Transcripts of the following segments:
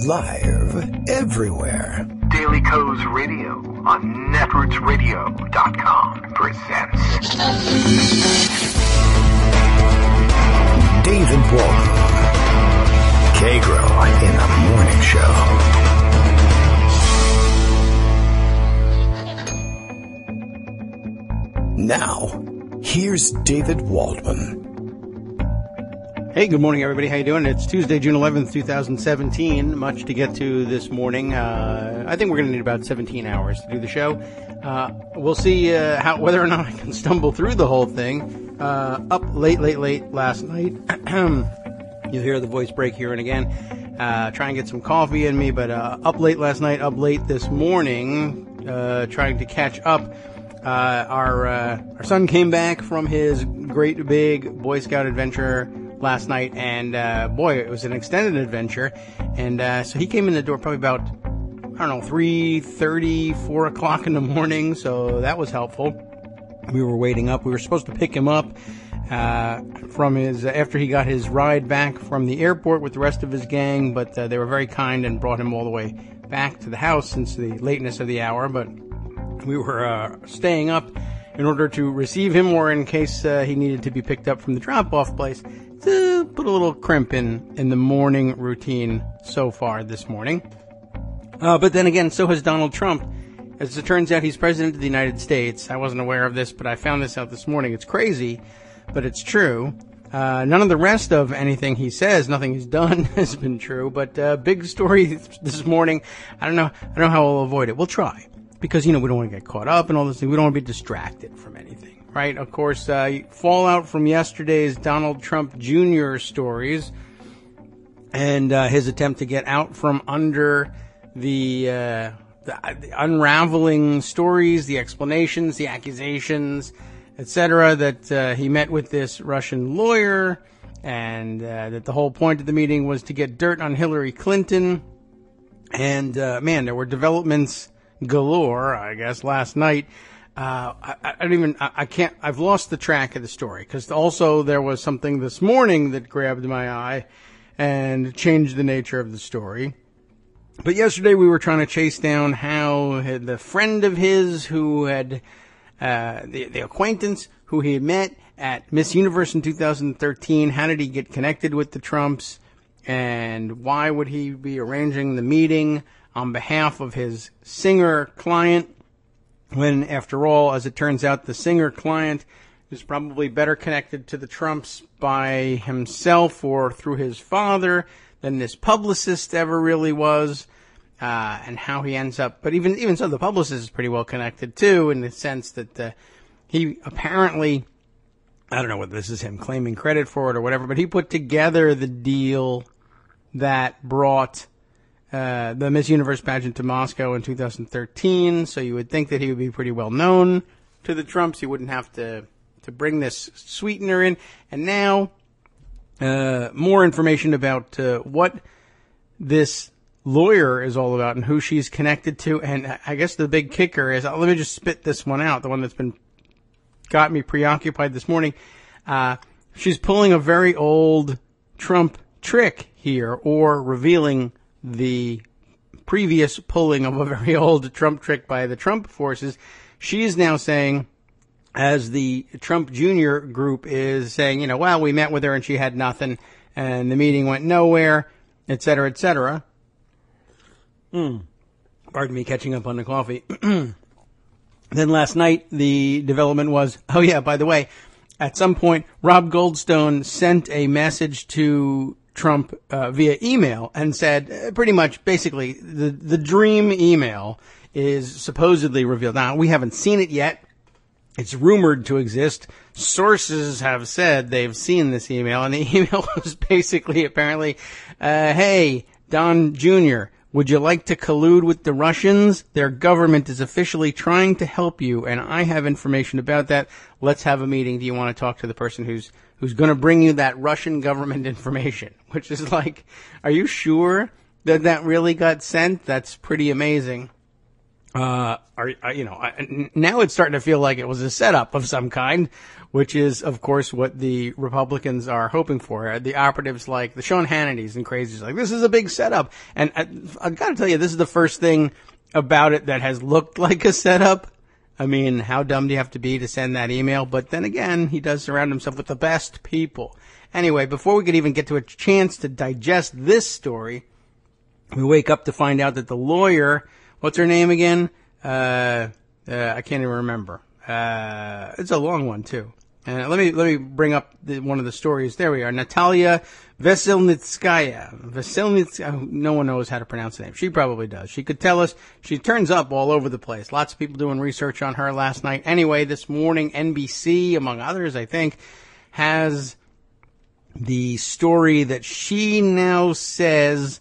Live everywhere. Daily Co's Radio on netrootsradio.com presents David Walton. Kagro in the Morning Show. Now, here's David Waldman. Hey, good morning, everybody. How you doing? It's Tuesday, June 11th, 2017. Much to get to this morning. I think we're going to need about 17 hours to do the show. We'll see whether or not I can stumble through the whole thing. Up late last night. You'll hear the voice break here and again. Try and get some coffee in me, but up late last night, up late this morning, trying to catch up. Our son came back from his great big Boy Scout adventure last night, and boy, it was an extended adventure. And so he came in the door probably about, 3:30, 4 o'clock in the morning, so that was helpful. We were waiting up. We were supposed to pick him up from his after he got his ride back from the airport with the rest of his gang, but they were very kind and brought him all the way back to the house since the lateness of the hour. But we were staying up in order to receive him, or in case he needed to be picked up from the drop-off place, to put a little crimp in the morning routine so far this morning. But then again, so has Donald Trump. As it turns out, he's president of the United States. I wasn't aware of this, but I found this out this morning. It's crazy, but it's true. None of the rest of anything he says, nothing he's done has been true. But big story this morning. I don't know how we'll avoid it. We'll try. Because, we don't want to get caught up and all this thing. We don't want to be distracted from anything, right? Of course, fallout from yesterday's Donald Trump Jr. stories and his attempt to get out from under the unraveling stories, the explanations, the accusations, etc., that he met with this Russian lawyer, and that the whole point of the meeting was to get dirt on Hillary Clinton. And, there were developments galore, I guess, last night. I've lost the track of the story, because also there was something this morning that grabbed my eye and changed the nature of the story. But yesterday we were trying to chase down how the friend of his who had, the acquaintance who he had met at Miss Universe in 2013, how did he get connected with the Trumps, and why would he be arranging the meeting on behalf of his singer client, when, after all, as it turns out, the singer client is probably better connected to the Trumps by himself or through his father than this publicist ever really was, and how he ends up. But even so, the publicist is pretty well connected too, in the sense that he apparently, I don't know whether this is him claiming credit for it or whatever, but he put together the deal that brought the Miss Universe pageant to Moscow in 2013, so you would think that he would be pretty well known to the Trumps. He wouldn't have to bring this sweetener in. And now, more information about what this lawyer is all about and who she's connected to. And I guess the big kicker is, let me just spit this one out, the one that's got me preoccupied this morning. She's pulling a very old Trump trick here, or revealing the previous pulling of a very old Trump trick by the Trump forces. She is now saying, as the Trump Jr. group is saying, well, we met with her and she had nothing, and the meeting went nowhere, et cetera, et cetera. Pardon me, catching up on the coffee. Then last night, the development was, oh yeah, by the way, at some point, Rob Goldstone sent a message to Trump via email and said pretty much basically the dream email is supposedly revealed. Now, we haven't seen it yet. It's rumored to exist. Sources have said they've seen this email, and the email was basically apparently, hey, Don Jr., would you like to collude with the Russians? Their government is officially trying to help you, and I have information about that. Let's have a meeting. Do you want to talk to the person who's going to bring you that Russian government information? Which is like, are you sure that really got sent? That's pretty amazing. now it's starting to feel like it was a setup of some kind, which is, of course, what the Republicans are hoping for. The operatives like the Sean Hannitys and crazies like, this is a big setup. And I've got to tell you, this is the first thing about it that has looked like a setup. I mean, how dumb do you have to be to send that email? But then again, he does surround himself with the best people. Anyway, before we could even get to a chance to digest this story, we wake up to find out that the lawyer, what's her name again? I can't even remember. It's a long one too. Let me bring up one of the stories. There we are. Natalia Veselnitskaya. No one knows how to pronounce the name. She probably does. She could tell us. She turns up all over the place. Lots of people doing research on her last night. Anyway, this morning, NBC, among others, I think, has the story that she now says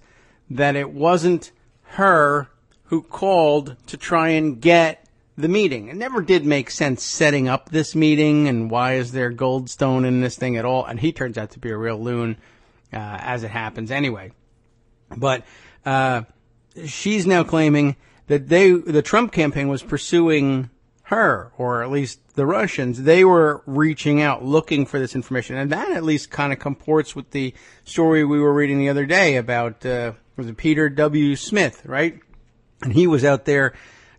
that it wasn't her who called to try and get the meeting. It never did make sense setting up this meeting, and why is there Goldstone in this thing at all? And he turns out to be a real loon, as it happens anyway. But she's now claiming that the Trump campaign was pursuing her, or at least the Russians. They were reaching out, looking for this information, and that at least kind of comports with the story we were reading the other day about was it Peter W. Smith, right? And he was out there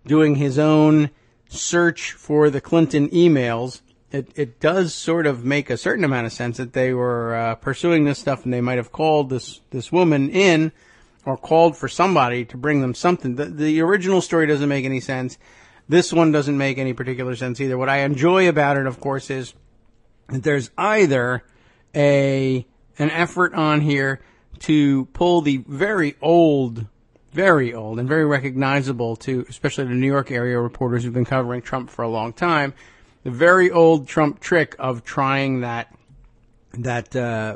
doing his own search for the Clinton emails. It does sort of make a certain amount of sense that they were pursuing this stuff, and they might have called this woman in, or called for somebody to bring them something. The original story doesn't make any sense. This one doesn't make any particular sense either. What I enjoy about it, of course, is that there's either an effort on here to pull the very old and very recognizable to, especially the New York area reporters who've been covering Trump for a long time, the very old Trump trick of trying that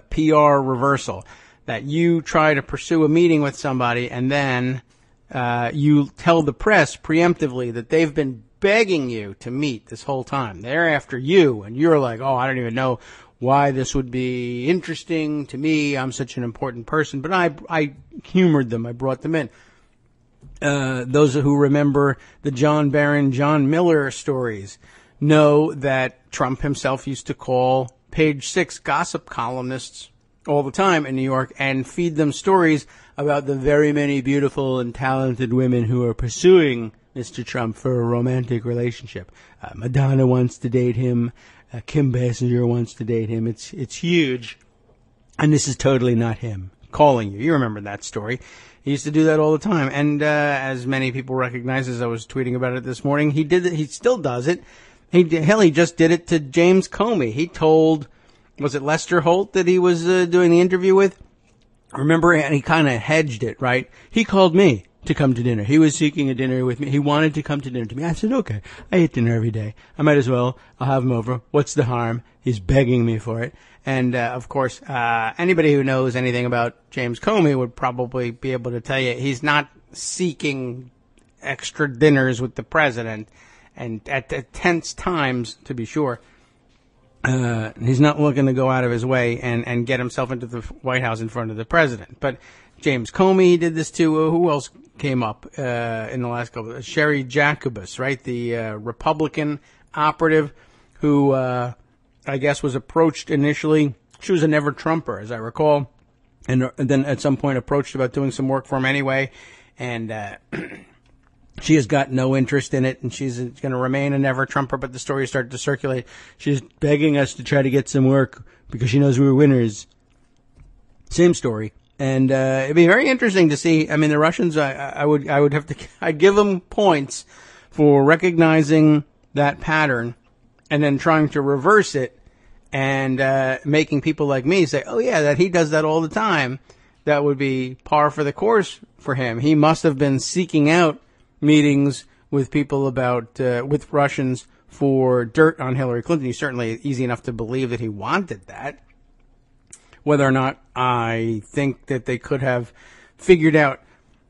PR reversal, that you try to pursue a meeting with somebody and then you tell the press preemptively that they've been begging you to meet this whole time. They're after you, and you're like, oh, I don't even know why this would be interesting to me. I'm such an important person. But I humored them. I brought them in. Those who remember the John Barron, John Miller stories know that Trump himself used to call Page 6 gossip columnists all the time in New York and feed them stories about the very many beautiful and talented women who are pursuing Mr. Trump for a romantic relationship. Madonna wants to date him. Kim Basinger wants to date him. It's huge. And this is totally not him calling you. You remember that story. He used to do that all the time. And as many people recognize, as I was tweeting about it this morning, he did it. He still does it. He just did it to James Comey. He told, was it Lester Holt that he was doing the interview with? Remember, and he kind of hedged it, right? He called me to come to dinner. He was seeking a dinner with me. He wanted to come to dinner to me. I said, okay, I eat dinner every day. I might as well. I'll have him over. What's the harm? He's begging me for it. And, of course, anybody who knows anything about James Comey would probably be able to tell you he's not seeking extra dinners with the president, and at tense times, to be sure. He's not looking to go out of his way and get himself into the White House in front of the president. But James Comey did this too. Who else came up in the last couple? Sherry Jacobus, right? The Republican operative who I guess was approached initially. She was a never-Trumper, as I recall, and then at some point approached about doing some work for him anyway. And she has got no interest in it, and she's going to remain a never-Trumper, but the story started to circulate. She's begging us to try to get some work because she knows we're winners. Same story. And it'd be very interesting to see. I mean, the Russians, I'd give them points for recognizing that pattern and then trying to reverse it and making people like me say, oh, yeah, that he does that all the time. That would be par for the course for him. He must have been seeking out meetings with people with Russians for dirt on Hillary Clinton. He's certainly easy enough to believe that he wanted that. Whether or not I think that they could have figured out,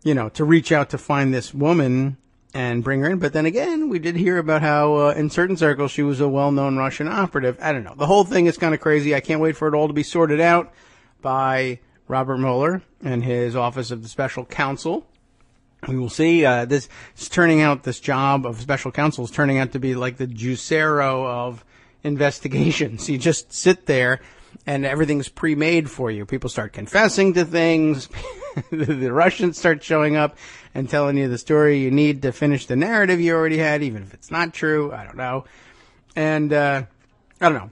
to reach out to find this woman and bring her in. But then again, we did hear about how in certain circles she was a well-known Russian operative. I don't know. The whole thing is kind of crazy. I can't wait for it all to be sorted out by Robert Mueller and his Office of the Special Counsel. We will see. This is turning out, this job of special counsel is turning out to be like the Juicero of investigations. You just sit there and everything's pre-made for you. People start confessing to things. The Russians start showing up and telling you the story you need to finish the narrative you already had, even if it's not true. I don't know. And, I don't know.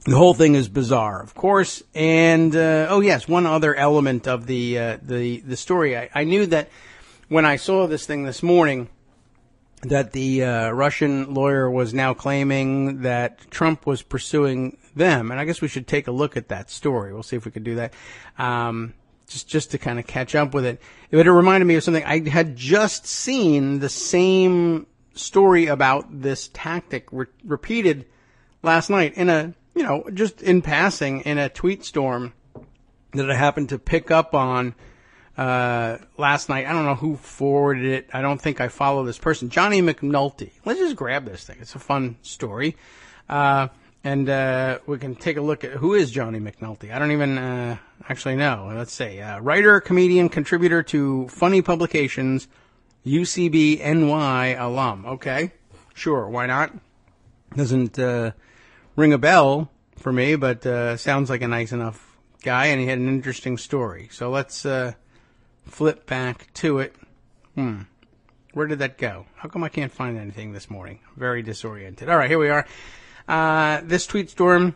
The whole thing is bizarre, of course. And, oh yes, one other element of the story. I knew that when I saw this thing this morning, that the Russian lawyer was now claiming that Trump was pursuing them. And I guess we should take a look at that story. We'll see if we can do that. Just to kind of catch up with it. But it reminded me of something. I had just seen the same story about this tactic repeated last night in a, just in passing in a tweet storm that I happened to pick up on last night. I don't know who forwarded it. I don't think I follow this person. Johnny McNulty. Let's just grab this thing. It's a fun story. And we can take a look at who is Johnny McNulty. I don't even actually know. Let's see. Writer, comedian, contributor to funny publications, UCB NY alum. Okay. Sure. Why not? Doesn't ring a bell for me, but sounds like a nice enough guy, and he had an interesting story. So let's flip back to it. Where did that go? How come I can't find anything this morning? I'm very disoriented. All right, here we are. This tweet storm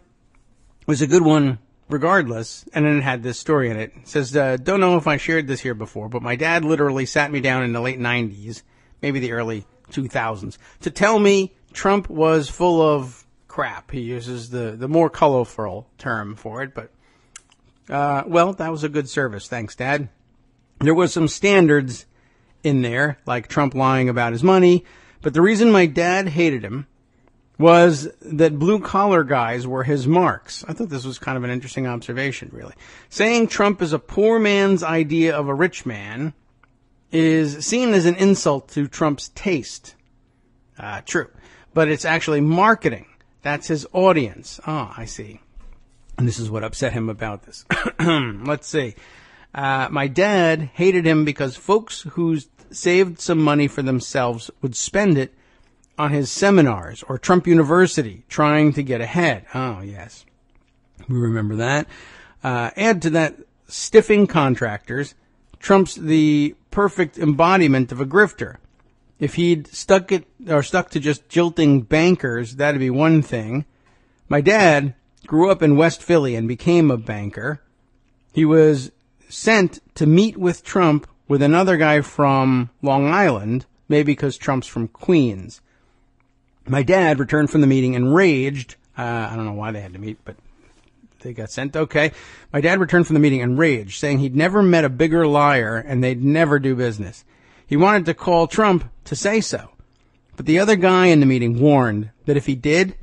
was a good one regardless, and then it had this story in it. It says, don't know if I shared this here before, but my dad literally sat me down in the late 90s, maybe the early 2000s, to tell me Trump was full of crap. He uses the more colorful term for it, but, well, that was a good service. Thanks, Dad. There was some standards in there, like Trump lying about his money, but the reason my dad hated him was that blue-collar guys were his marks. I thought this was kind of an interesting observation, really. Saying Trump is a poor man's idea of a rich man is seen as an insult to Trump's taste. True. But it's actually marketing. That's his audience. Oh, I see. And this is what upset him about this. Let's see. My dad hated him because folks who saved some money for themselves would spend it on his seminars or Trump University trying to get ahead. Oh, yes. We remember that. Add to that stiffing contractors. Trump's the perfect embodiment of a grifter. If he'd stuck to just jilting bankers, that'd be one thing. My dad grew up in West Philly and became a banker. He was sent to meet with Trump with another guy from Long Island, maybe because Trump's from Queens. My dad returned from the meeting enraged. I don't know why they had to meet, but they got sent. Okay. My dad returned from the meeting enraged, saying he'd never met a bigger liar and they'd never do business. He wanted to call Trump to say so. But the other guy in the meeting warned that if he did,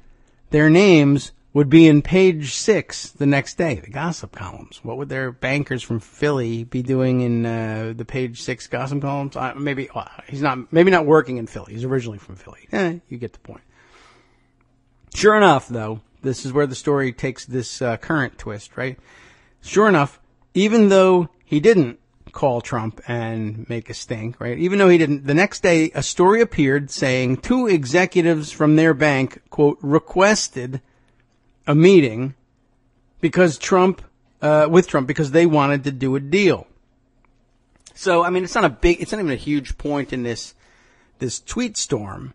their names would be in page 6 the next day, the gossip columns. What would their bankers from Philly be doing in the page 6 gossip columns? Maybe not working in Philly. He's originally from Philly. You get the point. Sure enough, though, this is where the story takes this current twist, right? Sure enough, even though he didn't call Trump and make a stink, right? Even though he didn't, the next day a story appeared saying 2 executives from their bank, quote, requested a meeting because with Trump because they wanted to do a deal. So, I mean, it's not even a huge point in this tweet storm,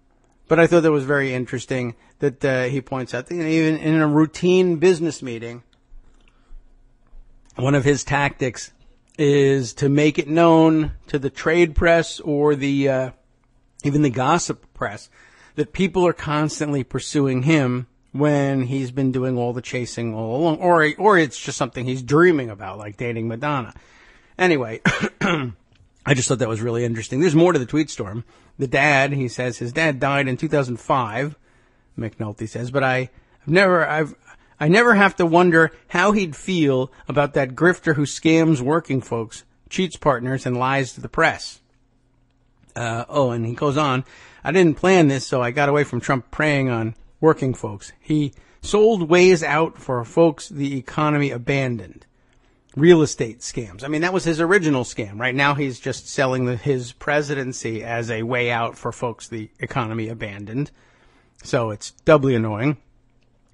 but I thought that was very interesting that he points out that even in a routine business meeting, one of his tactics is to make it known to the trade press or the even the gossip press that people are constantly pursuing him when he's been doing all the chasing all along, or it's just something he's dreaming about, like dating Madonna. Anyway, I just thought that was really interesting. There's more to the tweet storm. The dad, he says, his dad died in 2005, McNulty says, but I never have to wonder how he'd feel about that grifter who scams working folks, cheats partners, and lies to the press. And he goes on, I didn't plan this, so I got away from Trump preying on working folks. He sold ways out for folks the economy abandoned. real estate scams. I mean, that was his original scam. Right now, he's just selling his presidency as a way out for folks the economy abandoned. So it's doubly annoying.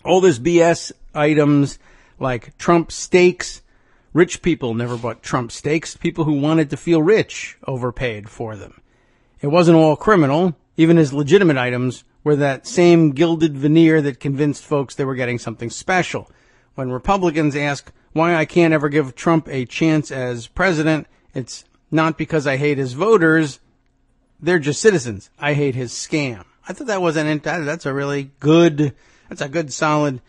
All this BS items like Trump steaks. Rich people never bought Trump steaks. People who wanted to feel rich overpaid for them. It wasn't all criminal. Even his legitimate items were that same gilded veneer that convinced folks they were getting something special. When Republicans ask why I can't ever give Trump a chance as president, it's not because I hate his voters. They're just citizens. I hate his scam. I thought that was that's a really good, that's a good solid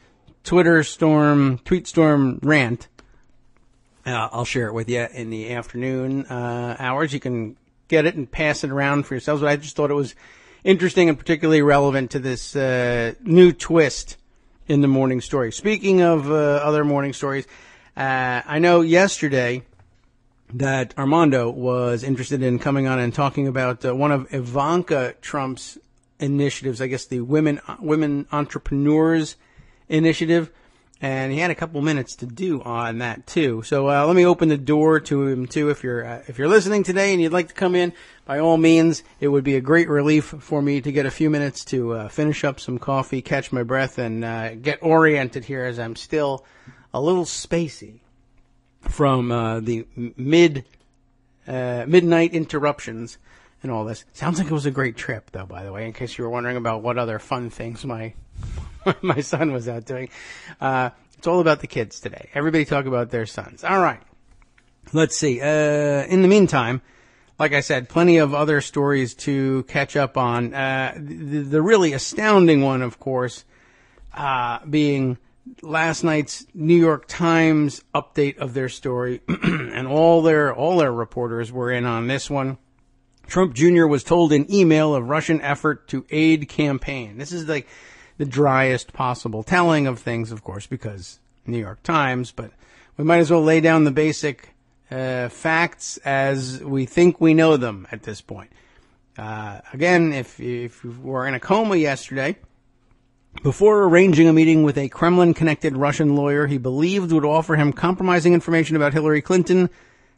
tweet storm rant. I'll share it with you in the afternoon hours. You can get it and pass it around for yourselves. But I just thought it was interesting and particularly relevant to this new twist in the morning story. Speaking of other morning stories, I know yesterday that Armando was interested in coming on and talking about one of Ivanka Trump's initiatives, I guess the Women Entrepreneurs Initiative. And he had a couple minutes to do on that too. So let me open the door to him too. If you're listening today and you'd like to come in, by all means, it would be a great relief for me to get a few minutes to finish up some coffee, catch my breath, and get oriented here as I'm still a little spacey from the midnight interruptions and all this. Sounds like it was a great trip, though. By the way, in case you were wondering about what other fun things my son was out doing. It's all about the kids today. Everybody talk about their sons. All right. Let's see. In the meantime, like I said, plenty of other stories to catch up on. The really astounding one, of course, being last night's New York Times update of their story, and all their reporters were in on this one. Trump Jr. was told in email of Russian effort to aid campaign. This is like the driest possible telling of things, of course, because New York Times, but we might as well lay down the basic facts as we think we know them at this point. Again, if you were in a coma yesterday, before arranging a meeting with a Kremlin-connected Russian lawyer he believed would offer him compromising information about Hillary Clinton,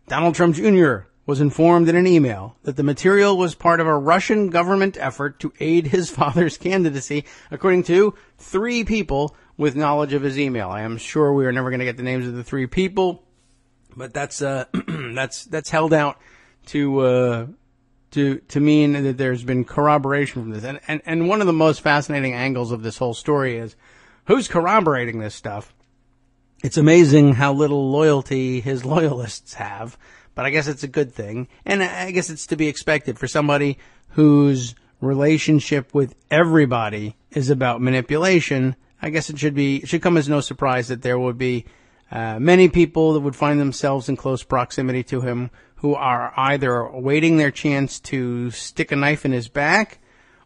Donald Trump Jr. was informed in an email that the material was part of a Russian government effort to aid his father's candidacy, according to 3 people with knowledge of his email. I am sure we are never going to get the names of the 3 people, but that's held out to mean that there's been corroboration from this. And one of the most fascinating angles of this whole story is who's corroborating this stuff. It's amazing how little loyalty his loyalists have. But I guess it's a good thing. And I guess it's to be expected for somebody whose relationship with everybody is about manipulation. I guess it should come as no surprise that there would be many people that would find themselves in close proximity to him who are either waiting their chance to stick a knife in his back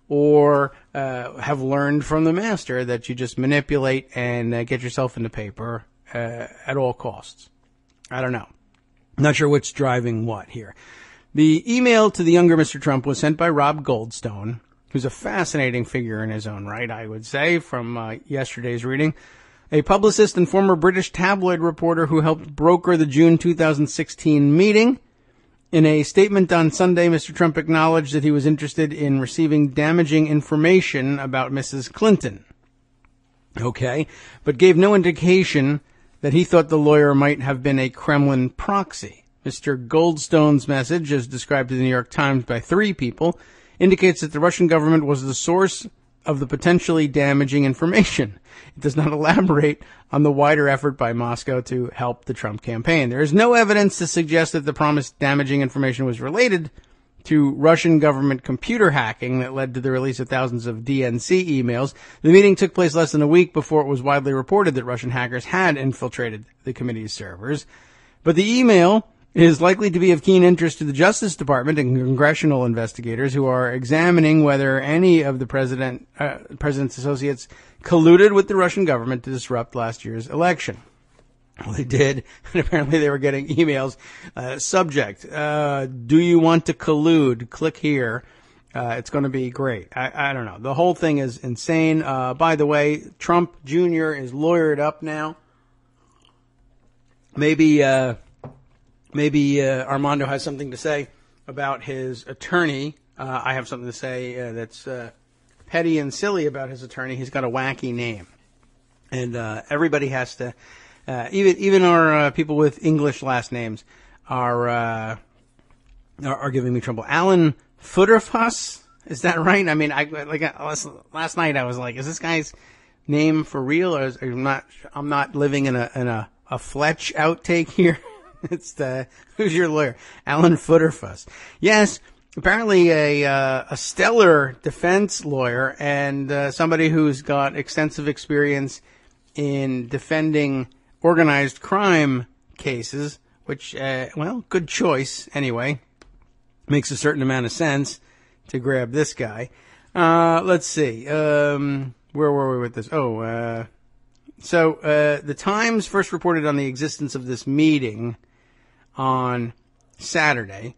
or have learned from the master that you just manipulate and get yourself in the paper at all costs. I don't know. Not sure what's driving what here. The email to the younger Mr. Trump was sent by Rob Goldstone, who's a fascinating figure in his own right, I would say, from yesterday's reading. A publicist and former British tabloid reporter who helped broker the June 2016 meeting. In a statement on Sunday, Mr. Trump acknowledged that he was interested in receiving damaging information about Mrs. Clinton. Okay, but gave no indication that he thought the lawyer might have been a Kremlin proxy. Mr. Goldstone's message, as described to the New York Times by 3 people, indicates that the Russian government was the source of the potentially damaging information. It does not elaborate on the wider effort by Moscow to help the Trump campaign. There is no evidence to suggest that the promised damaging information was related to Russian government computer hacking that led to the release of thousands of DNC emails. The meeting took place less than a week before it was widely reported that Russian hackers had infiltrated the committee's servers. But the email is likely to be of keen interest to the Justice Department and congressional investigators who are examining whether any of the president's associates colluded with the Russian government to disrupt last year's election. Well, they did, and apparently they were getting emails. Subject, do you want to collude? Click here. It's going to be great. I don't know. The whole thing is insane. By the way, Trump Jr. is lawyered up now. maybe Armando has something to say about his attorney. I have something to say that's petty and silly about his attorney. He's got a wacky name, and everybody has to. Even our people with English last names are giving me trouble. Alan Futterfuss, is that right? I mean, last night I was like, is this guy's name for real, or I'm not living in a Fletch outtake here? It's who's your lawyer? Alan Futterfuss. Yes, apparently a stellar defense lawyer and somebody who's got extensive experience in defending organized crime cases, which, good choice anyway. Makes a certain amount of sense to grab this guy. Let's see. Where were we with this? The Times first reported on the existence of this meeting on Saturday,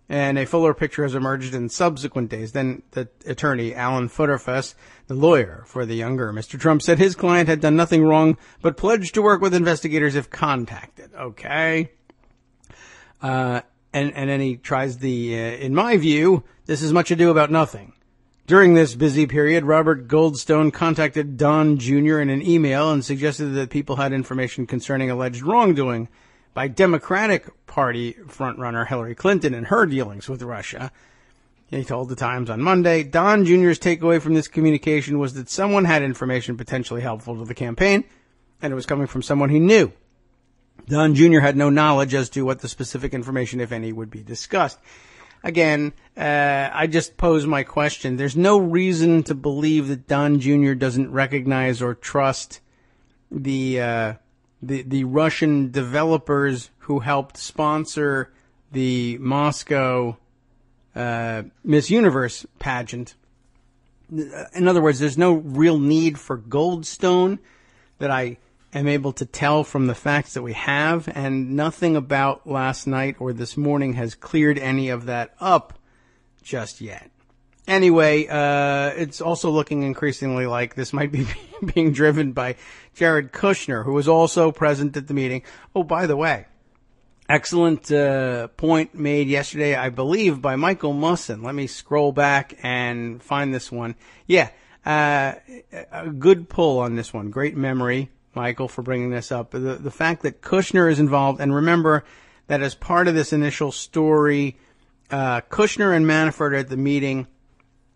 and a fuller picture has emerged in subsequent days. Then the attorney, Alan Futterfuss, the lawyer for the younger Mr. Trump, said his client had done nothing wrong but pledged to work with investigators if contacted. Okay. And then he tries in my view, this is much ado about nothing. During this busy period, Robert Goldstone contacted Don Jr. in an email and suggested that people had information concerning alleged wrongdoing by Democratic Party frontrunner Hillary Clinton and her dealings with Russia. He told the Times on Monday, Don Jr.'s takeaway from this communication was that someone had information potentially helpful to the campaign, and it was coming from someone he knew. Don Jr. had no knowledge as to what the specific information, if any, would be discussed. Again, I just pose my question. There's no reason to believe that Don Jr. doesn't recognize or trust the Russian developers who helped sponsor the Moscow Miss Universe pageant. In other words, there's no real need for Goldstone that I am able to tell from the facts that we have, and nothing about last night or this morning has cleared any of that up just yet. Anyway, it's also looking increasingly like this might be being driven by Jared Kushner, who was also present at the meeting. Oh, by the way, excellent point made yesterday, I believe, by Michael Musson. Let me scroll back and find this one. Yeah, a good pull on this one. Great memory, Michael, for bringing this up. The fact that Kushner is involved, and remember that as part of this initial story, Kushner and Manafort are at the meeting,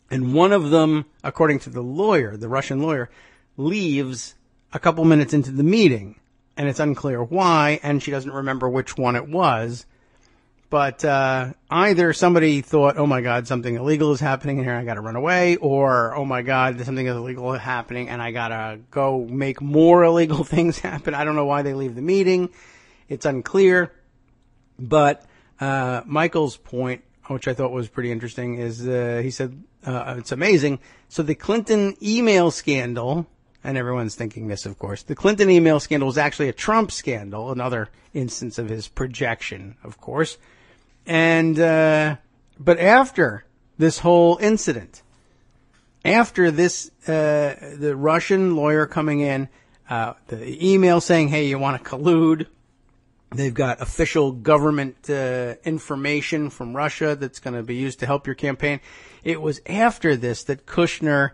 and one of them, according to the lawyer, the Russian lawyer, leaves a couple minutes into the meeting, and it's unclear why, and she doesn't remember which one it was. But either somebody thought, oh my God, something illegal is happening in here, I gotta run away, or oh my God, something illegal is happening and I gotta go make more illegal things happen. I don't know why they leave the meeting. It's unclear. But Michael's point, which I thought was pretty interesting, is he said, it's amazing. So the Clinton email scandal, and everyone's thinking this, of course, the Clinton email scandal was actually a Trump scandal, another instance of his projection, of course. And, but after this whole incident, after this, the Russian lawyer coming in, the email saying, hey, you want to collude? They've got official government, information from Russia that's going to be used to help your campaign. It was after this that Kushner,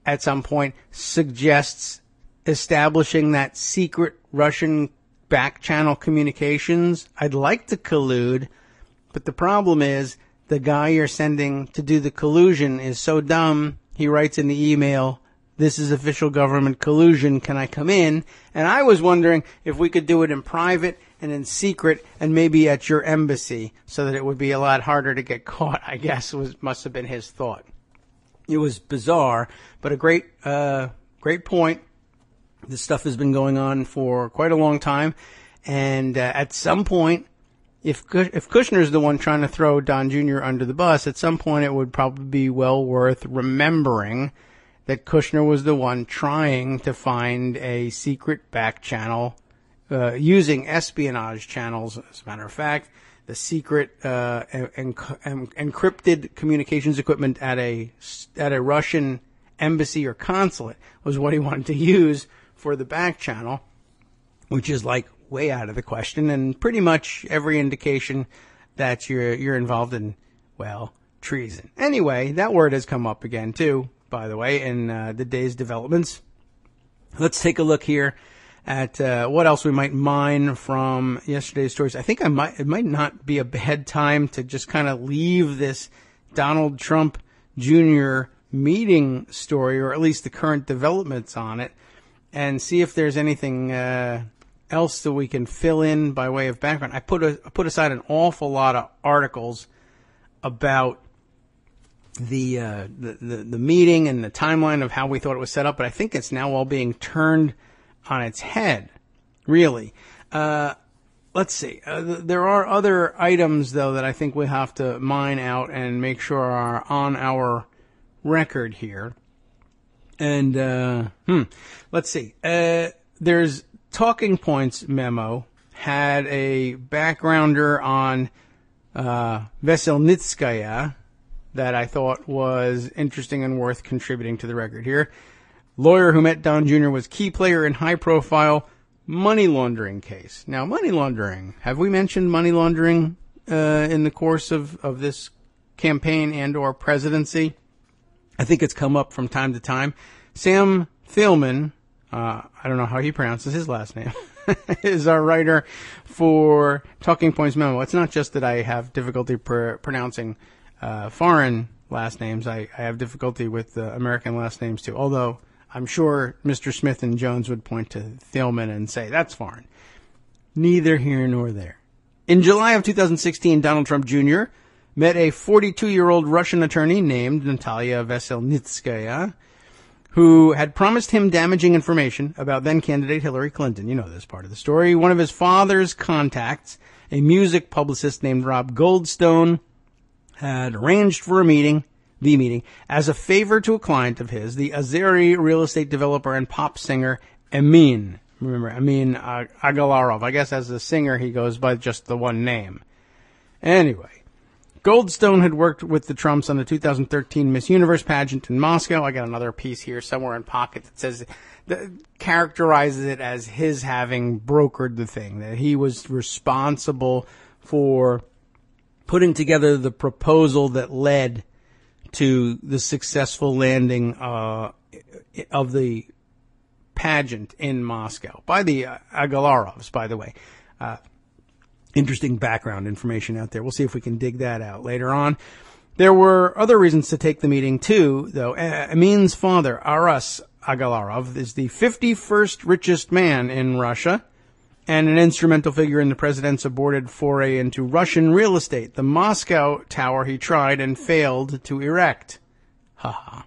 at some point, suggests establishing that secret Russian back channel communications. I'd like to collude, but the problem is the guy you're sending to do the collusion is so dumb, he writes in the email, this is official government collusion, can I come in? And I was wondering if we could do it in private and in secret and maybe at your embassy so that it would be a lot harder to get caught, I guess must have been his thought. It was bizarre, but a great point. This stuff has been going on for quite a long time. And at some point, if Kushner's the one trying to throw Don Jr. under the bus, at some point it would probably be well worth remembering that Kushner was the one trying to find a secret back channel, using espionage channels, as a matter of fact, the secret encrypted communications equipment at a Russian embassy or consulate was what he wanted to use for the back channel, which is like way out of the question, and pretty much every indication that you're involved in, well, treason. Anyway, that word has come up again too, by the way, in the day's developments. Let's take a look here at what else we might mine from yesterday's stories. I think it might not be a bad time to just kind of leave this Donald Trump Jr. meeting story, or at least the current developments on it, and see if there's anything else that we can fill in by way of background. I put aside an awful lot of articles about the meeting and the timeline of how we thought it was set up, but I think it's now all being turned on its head, really. Let's see. There are other items, though, that I think we have to mine out and make sure are on our record here. And, let's see. There's Talking Points memo had a backgrounder on Veselnitskaya that I thought was interesting and worth contributing to the record here. Lawyer who met Don Jr. was key player in high-profile money laundering case. Now, money laundering. Have we mentioned money laundering in the course of this campaign and or presidency? I think it's come up from time to time. Sam Thielman, I don't know how he pronounces his last name, is our writer for Talking Points Memo. It's not just that I have difficulty pronouncing foreign last names. I have difficulty with American last names too, although I'm sure Mr. Smith and Jones would point to Thielman and say, that's foreign. Neither here nor there. In July of 2016, Donald Trump Jr. met a 42-year-old Russian attorney named Natalia Veselnitskaya, who had promised him damaging information about then-candidate Hillary Clinton. You know this part of the story. One of his father's contacts, a music publicist named Rob Goldstone, had arranged for the meeting, as a favor to a client of his, the Azeri real estate developer and pop singer Amin. Remember, Amin Agalarov. I guess as a singer he goes by just the one name. Anyway, Goldstone had worked with the Trumps on the 2013 Miss Universe pageant in Moscow. I got another piece here somewhere in pocket that says, that characterizes it as his having brokered the thing, that he was responsible for putting together the proposal that led to the successful landing of the pageant in Moscow by the Agalarovs, by the way. Interesting background information out there. We'll see if we can dig that out later on. There were other reasons to take the meeting, too, though. Amin's father, Aras Agalarov, is the 51st richest man in Russia and an instrumental figure in the president's aborted foray into Russian real estate, the Moscow tower he tried and failed to erect. Ha.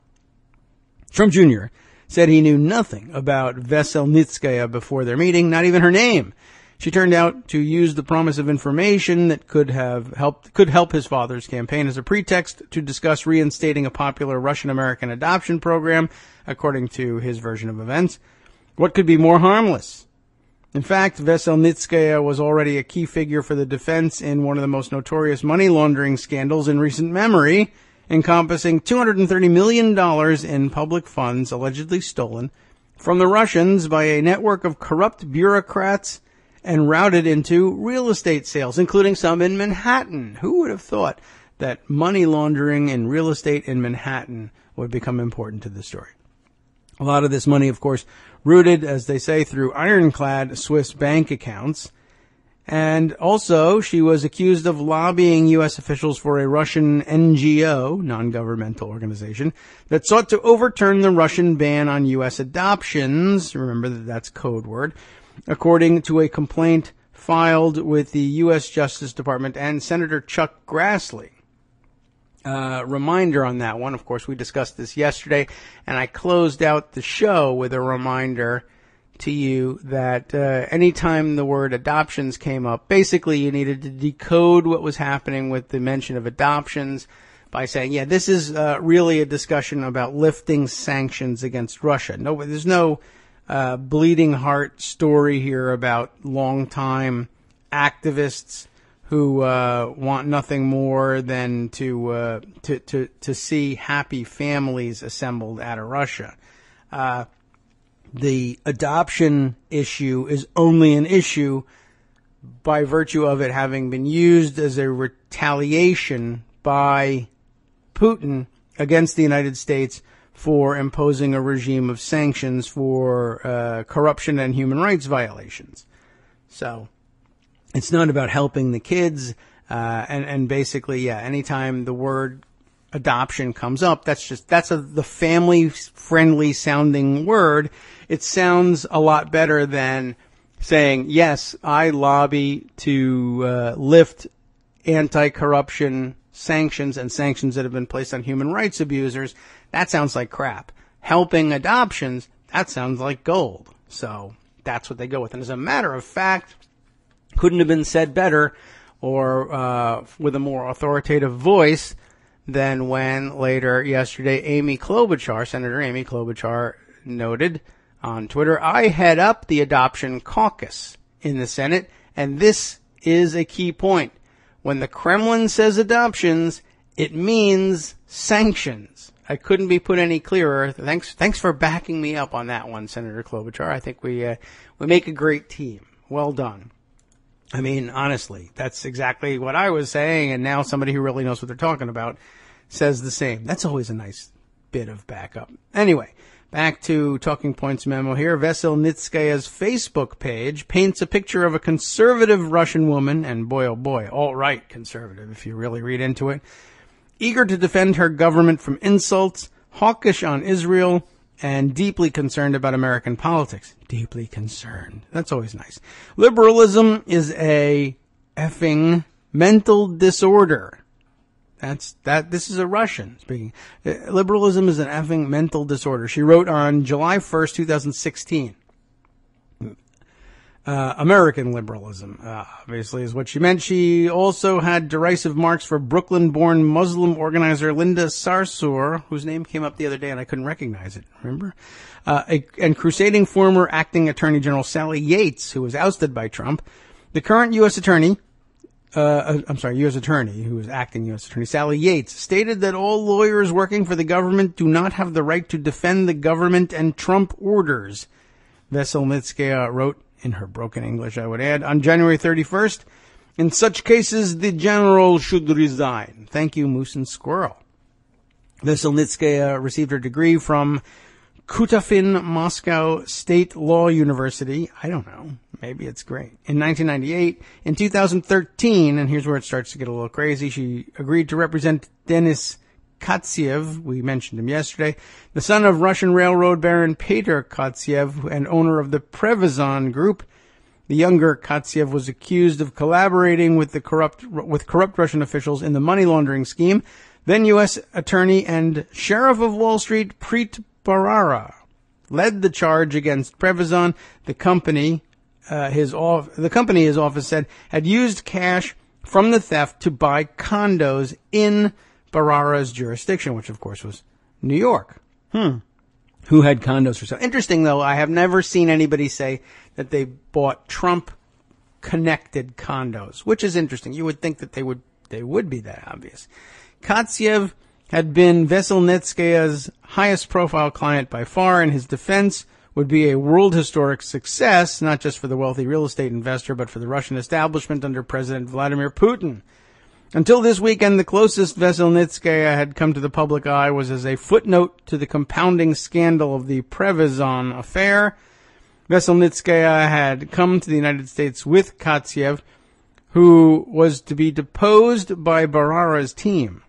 Trump Jr. said he knew nothing about Veselnitskaya before their meeting, not even her name. She turned out to use the promise of information that could help his father's campaign as a pretext to discuss reinstating a popular Russian-American adoption program, according to his version of events. What could be more harmless? In fact, Veselnitskaya was already a key figure for the defense in one of the most notorious money laundering scandals in recent memory, encompassing $230 million in public funds allegedly stolen from the Russians by a network of corrupt bureaucrats and routed into real estate sales, including some in Manhattan. Who would have thought that money laundering in real estate in Manhattan would become important to the story? A lot of this money, of course, rooted, as they say, through ironclad Swiss bank accounts. And also, she was accused of lobbying U.S. officials for a Russian NGO, non-governmental organization, that sought to overturn the Russian ban on U.S. adoptions. Remember that that's code word. According to a complaint filed with the U.S. Justice Department and Senator Chuck Grassley. Reminder on that one. Of course, we discussed this yesterday, and I closed out the show with a reminder to you that anytime the word adoptions came up, basically you needed to decode what was happening with the mention of adoptions by saying, yeah, this is really a discussion about lifting sanctions against Russia. No, there's no bleeding heart story here about longtime activists who want nothing more than to see happy families assembled out of Russia. the adoption issue is only an issue by virtue of it having been used as a retaliation by Putin against the United States for imposing a regime of sanctions for corruption and human rights violations. So it's not about helping the kids, and basically, yeah, anytime the word adoption comes up, that's the family-friendly sounding word. It sounds a lot better than saying, yes, I lobby to lift anti-corruption sanctions and sanctions that have been placed on human rights abusers. That sounds like crap. Helping adoptions, that sounds like gold. So that's what they go with. And as a matter of fact, couldn't have been said better or with a more authoritative voice than when later yesterday Senator Amy Klobuchar noted on Twitter, I head up the adoption caucus in the Senate, and this is a key point. When the Kremlin says adoptions, it means sanctions. I couldn't be put any clearer. Thanks for backing me up on that one, Senator Klobuchar. I think we make a great team. Well done. I mean, honestly, that's exactly what I was saying, and now somebody who really knows what they're talking about says the same. That's always a nice bit of backup. Anyway, back to Talking Points memo here. Veselnitskaya's Facebook page paints a picture of a conservative Russian woman, and boy oh boy, alt-right conservative if you really read into it, eager to defend her government from insults, hawkish on Israel, and deeply concerned about American politics. Deeply concerned. That's always nice. Liberalism is a effing mental disorder. This is a Russian speaking. Liberalism is an effing mental disorder. She wrote on July 1st, 2016. American liberalism, obviously, is what she meant. She also had derisive marks for Brooklyn-born Muslim organizer Linda Sarsour, whose name came up the other day and I couldn't recognize it, remember? And crusading former acting Attorney General Sally Yates, who was ousted by Trump. The current U.S. Attorney, U.S. Attorney, who was acting U.S. Attorney, Sally Yates, stated that all lawyers working for the government do not have the right to defend the government and Trump orders. Veselnitskaya wrote, in her broken English, I would add, on January 31st, in such cases, the general should resign. Thank you, Moose and Squirrel. Veselnitskaya received her degree from Kutafin Moscow State Law University. I don't know. Maybe it's great. In 1998, in 2013, and here's where it starts to get a little crazy, she agreed to represent Denis Katsiev, we mentioned him yesterday, the son of Russian railroad baron Peter Katsiev and owner of the Prevazon Group. The younger Katsiev was accused of collaborating with corrupt Russian officials in the money laundering scheme. Then U.S. Attorney and Sheriff of Wall Street Preet Bharara led the charge against Prevazon. The company, his office said, had used cash from the theft to buy condos in Bharara's jurisdiction, which of course was New York. Who had condos for sale. Interesting though, I have never seen anybody say that they bought Trump-connected condos, which is interesting. You would think that they would be that obvious. Katsiev had been Veselnitskaya's highest profile client by far, and his defense would be a world historic success, not just for the wealthy real estate investor, but for the Russian establishment under President Vladimir Putin. Until this weekend, the closest Veselnitskaya had come to the public eye was as a footnote to the compounding scandal of the Prevazon affair. Veselnitskaya had come to the United States with Katsiev, who was to be deposed by Bharara's team.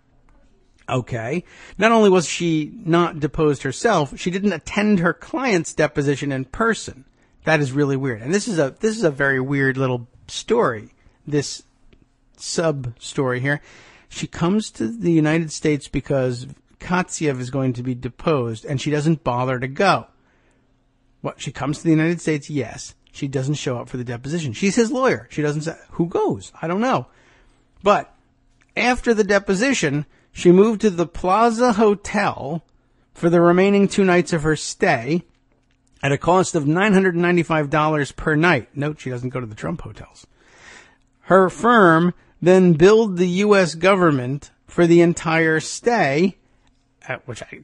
Okay. Not only was she not deposed herself, she didn't attend her client's deposition in person. That is really weird. And this is a very weird little story. This sub-story here. She comes to the United States because Katsiev is going to be deposed, and she doesn't bother to go. What? She comes to the United States, yes. She doesn't show up for the deposition. She's his lawyer. She doesn't say, who goes? I don't know. But after the deposition, she moved to the Plaza Hotel for the remaining 2 nights of her stay at a cost of $995 per night. Note, she doesn't go to the Trump hotels. Her firm then billed the U.S. government for the entire stay,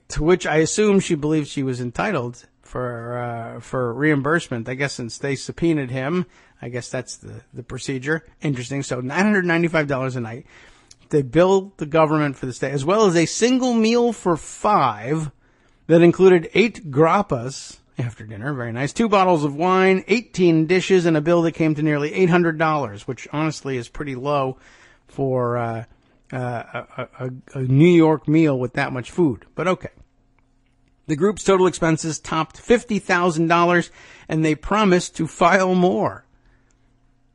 to which I assume she believed she was entitled for reimbursement. I guess since they subpoenaed him, I guess that's the procedure. Interesting. So $995 a night. They billed the government for the stay, as well as a single meal for 5 that included 8 grappas after dinner. Very nice. 2 bottles of wine, 18 dishes, and a bill that came to nearly $800, which honestly is pretty low for a New York meal with that much food. But okay. The group's total expenses topped $50,000, and they promised to file more.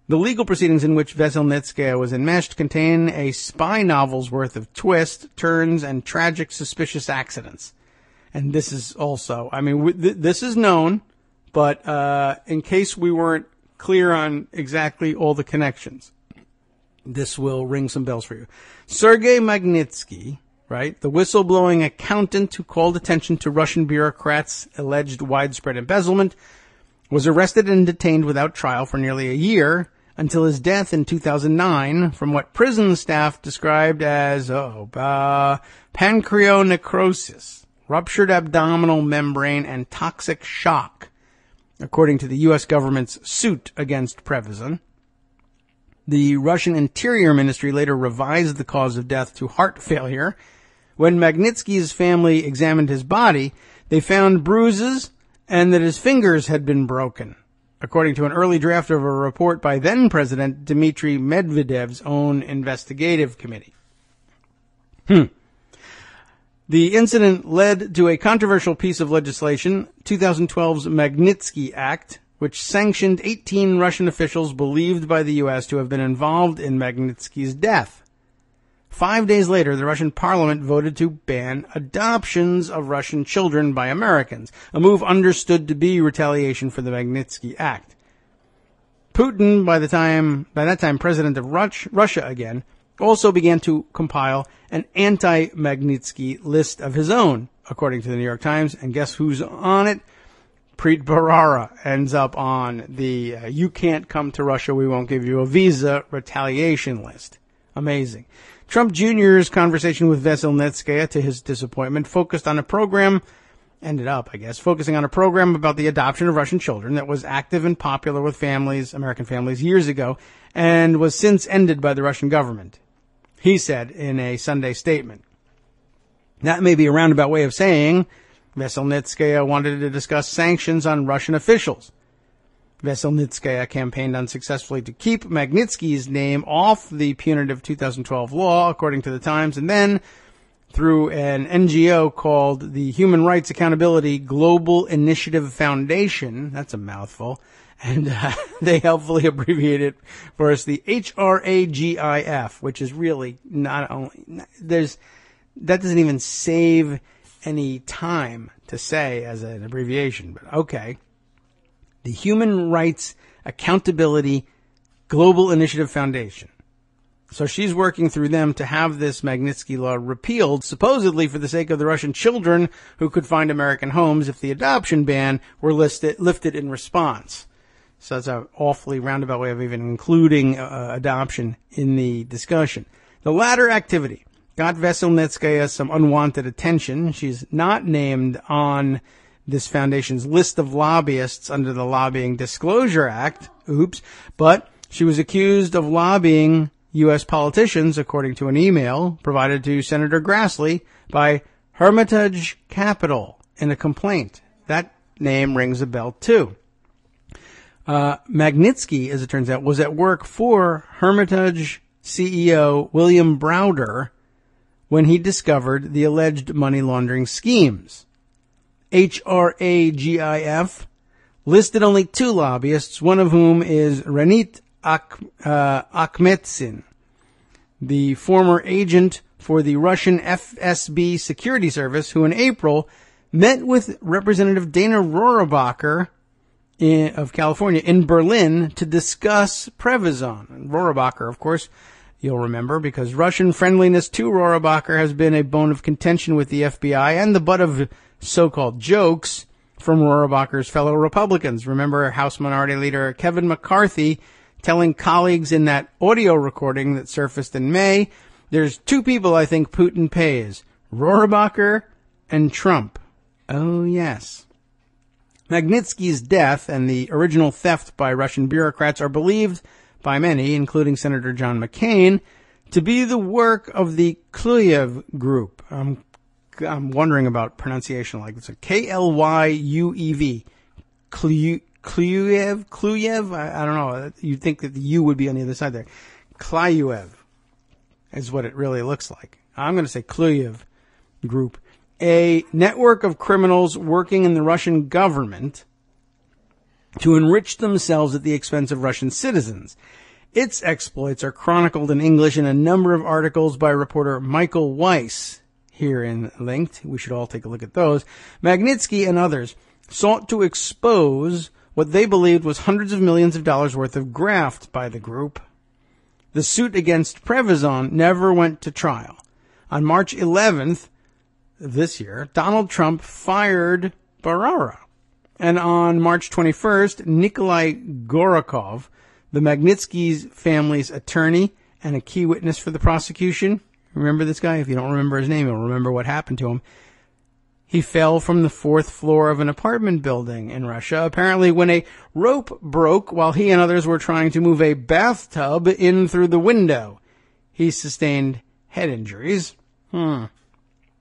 The legal proceedings in which Veselnitskaya was enmeshed contain a spy novel's worth of twists, turns, and tragic, suspicious accidents. And this is also, I mean, this is known, but in case we weren't clear on exactly all the connections, this will ring some bells for you. Sergei Magnitsky, right, the whistleblowing accountant who called attention to Russian bureaucrats' alleged widespread embezzlement, was arrested and detained without trial for nearly a year until his death in 2009 from what prison staff described as pancreonecrosis, ruptured abdominal membrane, and toxic shock, according to the U.S. government's suit against Previzin. The Russian Interior Ministry later revised the cause of death to heart failure. When Magnitsky's family examined his body, they found bruises and that his fingers had been broken, according to an early draft of a report by then-President Dmitry Medvedev's own investigative committee. The incident led to a controversial piece of legislation, 2012's Magnitsky Act, which sanctioned 18 Russian officials believed by the U.S. to have been involved in Magnitsky's death. 5 days later, the Russian parliament voted to ban adoptions of Russian children by Americans, a move understood to be retaliation for the Magnitsky Act. Putin, by that time president of Russia again, also began to compile an anti-Magnitsky list of his own, according to the New York Times. And guess who's on it? Preet Bharara ends up on the you can't come to Russia, we won't give you a visa retaliation list. Amazing. Trump Jr.'s conversation with Veselnitskaya, to his disappointment, focusing on a program about the adoption of Russian children that was active and popular with American families years ago, and was since ended by the Russian government, he said in a Sunday statement. That may be a roundabout way of saying Veselnitskaya wanted to discuss sanctions on Russian officials. Veselnitskaya campaigned unsuccessfully to keep Magnitsky's name off the punitive 2012 law, according to the Times, and then through an NGO called the Human Rights Accountability Global Initiative Foundation. That's a mouthful. And they helpfully abbreviate it for us, the HRAGIF, which is really not only, that doesn't even save any time to say as an abbreviation, but okay. The Human Rights Accountability Global Initiative Foundation. So she's working through them to have this Magnitsky law repealed, supposedly for the sake of the Russian children who could find American homes if the adoption ban were lifted in response. So that's an awfully roundabout way of even including adoption in the discussion. The latter activity got Veselnitskaya some unwanted attention. She's not named on this foundation's list of lobbyists under the Lobbying Disclosure Act. Oops. But she was accused of lobbying U.S. politicians, according to an email provided to Senator Grassley by Hermitage Capital in a complaint. That name rings a bell, too. Magnitsky, as it turns out, was at work for Hermitage CEO William Browder when he discovered the alleged money laundering schemes. HRAGIF listed only 2 lobbyists, one of whom is Renit Akhmetsin, the former agent for the Russian FSB security service, who in April met with Representative Dana Rohrabacher of California in Berlin to discuss Previzin. And Rohrabacher, of course, you'll remember, because Russian friendliness to Rohrabacher has been a bone of contention with the FBI and the butt of so-called jokes from Rohrabacher's fellow Republicans. Remember House Minority Leader Kevin McCarthy telling colleagues in that audio recording that surfaced in May, there's 2 people I think Putin pays, Rohrabacher and Trump. Oh, yes. Magnitsky's death and the original theft by Russian bureaucrats are believed by many, including Senator John McCain, to be the work of the Kluyev group. I'm wondering about pronunciation like this. K-L-Y-U-E-V. Kluyev? I don't know. You'd think that the U would be on the other side there. Kluyev is what it really looks like. I'm going to say Kluyev group. A network of criminals working in the Russian government to enrich themselves at the expense of Russian citizens. Its exploits are chronicled in English in a number of articles by reporter Michael Weiss, herein linked. We should all take a look at those. Magnitsky and others sought to expose what they believed was hundreds of millions of dollars worth of graft by the group. The suit against Prevezon never went to trial. On March 11th of this year, Donald Trump fired Barara. And on March 21st, Nikolai Gorakov, the Magnitsky family's attorney and a key witness for the prosecution, remember this guy? If you don't remember his name, you'll remember what happened to him. He fell from the 4th floor of an apartment building in Russia, apparently when a rope broke while he and others were trying to move a bathtub in through the window. He sustained head injuries. The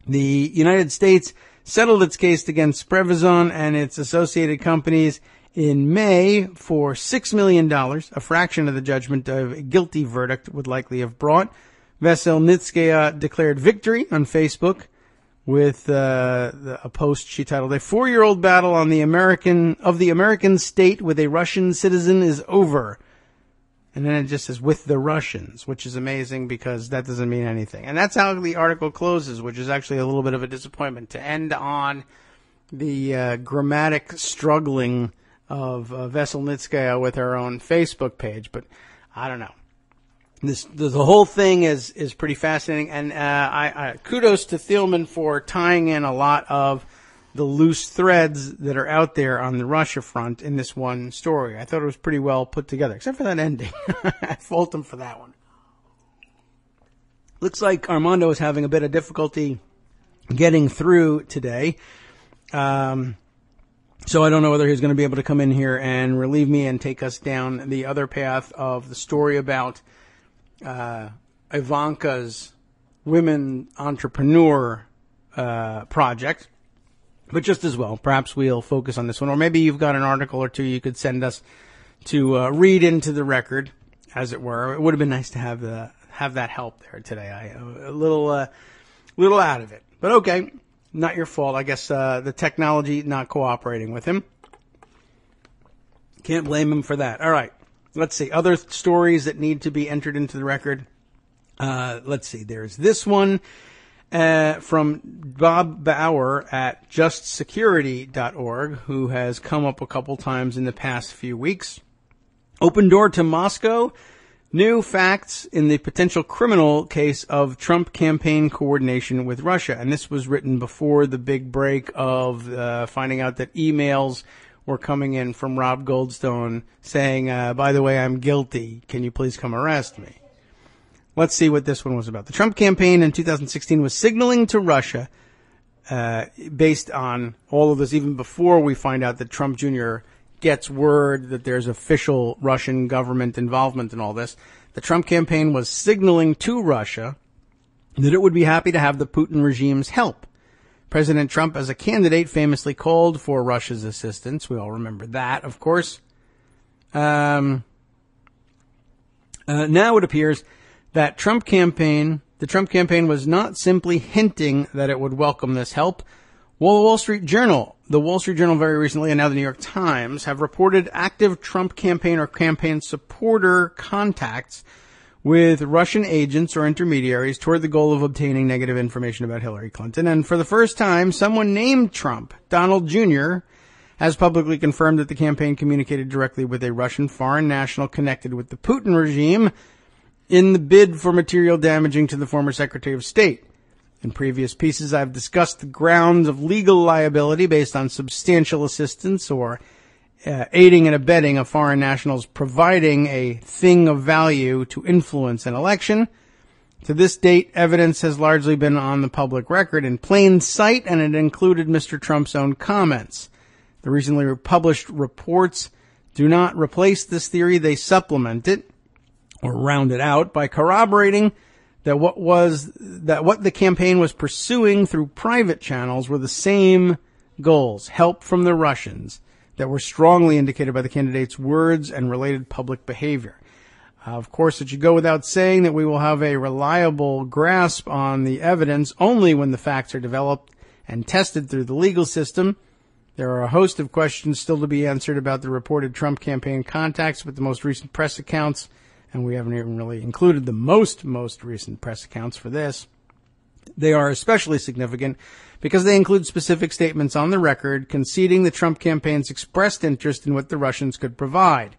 United States settled its case against Prevezon and its associated companies in May for $6 million, a fraction of the judgment of a guilty verdict would likely have brought. Veselnitskaya declared victory on Facebook with a post she titled, "A 4-year-old battle on the American state with a Russian citizen is over." And then it just says, "with the Russians," which is amazing because that doesn't mean anything. And that's how the article closes, which is actually a little bit of a disappointment to end on the grammatic struggling of Veselnitskaya with her own Facebook page. But I don't know. The whole thing is pretty fascinating. And I kudos to Thielman for tying in a lot of the loose threads that are out there on the Russia front in this one story. I thought it was pretty well put together, except for that ending. I fault him for that one. Looks like Armando is having a bit of difficulty getting through today. So I don't know whether he's going to be able to come in here and relieve me and take us down the other path of the story about Ivanka's women entrepreneur project. But just as well, perhaps we'll focus on this one. Or maybe you've got an article or two you could send us to read into the record, as it were. It would have been nice to have that help there today. A little out of it. But okay, not your fault. I guess the technology not cooperating with him. Can't blame him for that. All right, let's see. Other stories that need to be entered into the record. Let's see. There's this one. From Bob Bauer at justsecurity.org, who has come up a couple times in the past few weeks. Open door to Moscow. New facts in the potential criminal case of Trump campaign coordination with Russia. And this was written before the big break of finding out that emails were coming in from Rob Goldstone saying, by the way, I'm guilty. Can you please come arrest me? Let's see what this one was about. The Trump campaign in 2016 was signaling to Russia, based on all of this, even before we find out that Trump Jr. gets word that there's official Russian government involvement in all this. The Trump campaign was signaling to Russia that it would be happy to have the Putin regime's help. President Trump, as a candidate, famously called for Russia's assistance. We all remember that, of course. Now it appears that the Trump campaign was not simply hinting that it would welcome this help. Well, the Wall Street Journal very recently, and now the New York Times, have reported active Trump campaign or campaign supporter contacts with Russian agents or intermediaries toward the goal of obtaining negative information about Hillary Clinton. And for the first time, someone named Trump, Donald Jr., has publicly confirmed that the campaign communicated directly with a Russian foreign national connected with the Putin regime in the bid for material damaging to the former Secretary of State. In previous pieces, I've discussed the grounds of legal liability based on substantial assistance or aiding and abetting of foreign nationals providing a thing of value to influence an election. To this date, evidence has largely been on the public record in plain sight, and it included Mr. Trump's own comments. The recently published reports do not replace this theory. They supplement it or round it out by corroborating that what the campaign was pursuing through private channels were the same goals, help from the Russians, that were strongly indicated by the candidates' words and related public behavior. Of course, it should go without saying that we will have a reliable grasp on the evidence only when the facts are developed and tested through the legal system. There are a host of questions still to be answered about the reported Trump campaign contacts with the most recent press accounts, and we haven't even really included the most recent press accounts for this. They are especially significant because they include specific statements on the record conceding the Trump campaign's expressed interest in what the Russians could provide.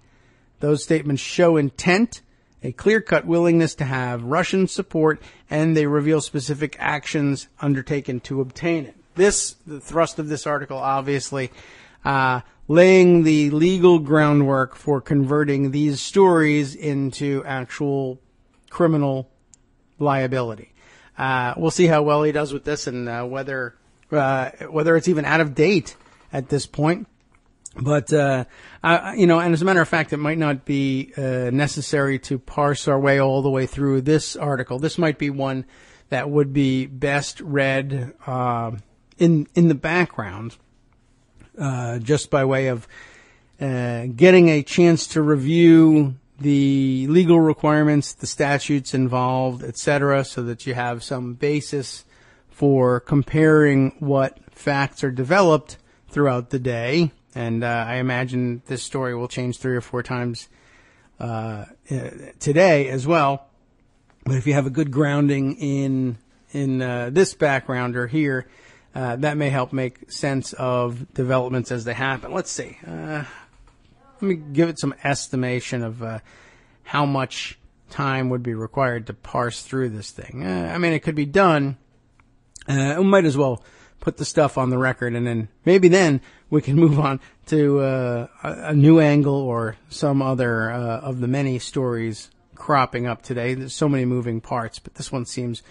Those statements show intent, a clear-cut willingness to have Russian support, and they reveal specific actions undertaken to obtain it. The thrust of this article, obviously, laying the legal groundwork for converting these stories into actual criminal liability. We'll see how well he does with this and whether it's even out of date at this point. But, and as a matter of fact, it might not be necessary to parse our way all the way through this article. This might be one that would be best read in the background, just by way of getting a chance to review the legal requirements, the statutes involved, etc., so that you have some basis for comparing what facts are developed throughout the day. And I imagine this story will change 3 or 4 times today as well. But if you have a good grounding in this background or here, that may help make sense of developments as they happen. Let's see. Let me give it some estimation of how much time would be required to parse through this thing. It could be done. We might as well put the stuff on the record, and then we can move on to a new angle or some other of the many stories cropping up today. There's so many moving parts, but this one seems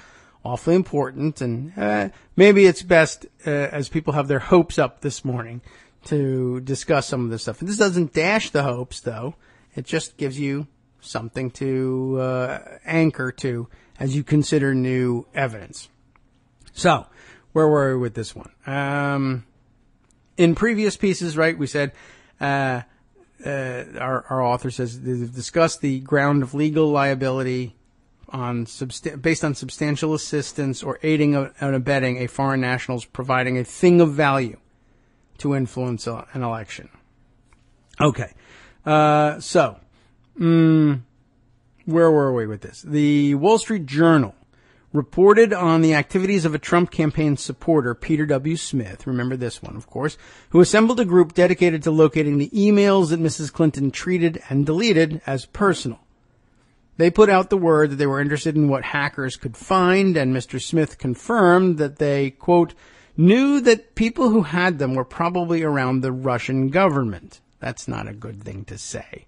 awfully important, and maybe it's best as people have their hopes up this morning to discuss some of this stuff. And this doesn't dash the hopes, though. It just gives you something to anchor to as you consider new evidence. So, where were we with this one? In previous pieces, right, we said our author says they've discussed the ground of legal liability based on substantial assistance or aiding and abetting a foreign national's providing a thing of value to influence an election. Okay. So, where were we with this? The Wall Street Journal reported on the activities of a Trump campaign supporter, Peter W. Smith, remember this one, of course, who assembled a group dedicated to locating the emails that Mrs. Clinton treated and deleted as personal. They put out the word that they were interested in what hackers could find, and Mr. Smith confirmed that they, quote, knew that people who had them were probably around the Russian government. That's not a good thing to say.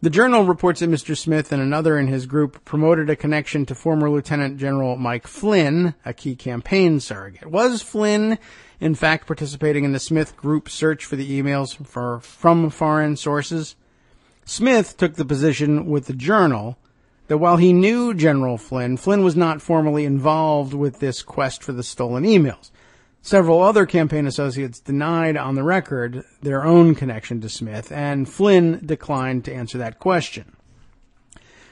The Journal reports that Mr. Smith and another in his group promoted a connection to former Lieutenant General Mike Flynn, a key campaign surrogate. Was Flynn, in fact, participating in the Smith group search for the emails from foreign sources? Smith took the position with the Journal that while he knew General Flynn, Flynn was not formally involved with this quest for the stolen emails. Several other campaign associates denied on the record their own connection to Smith, and Flynn declined to answer that question.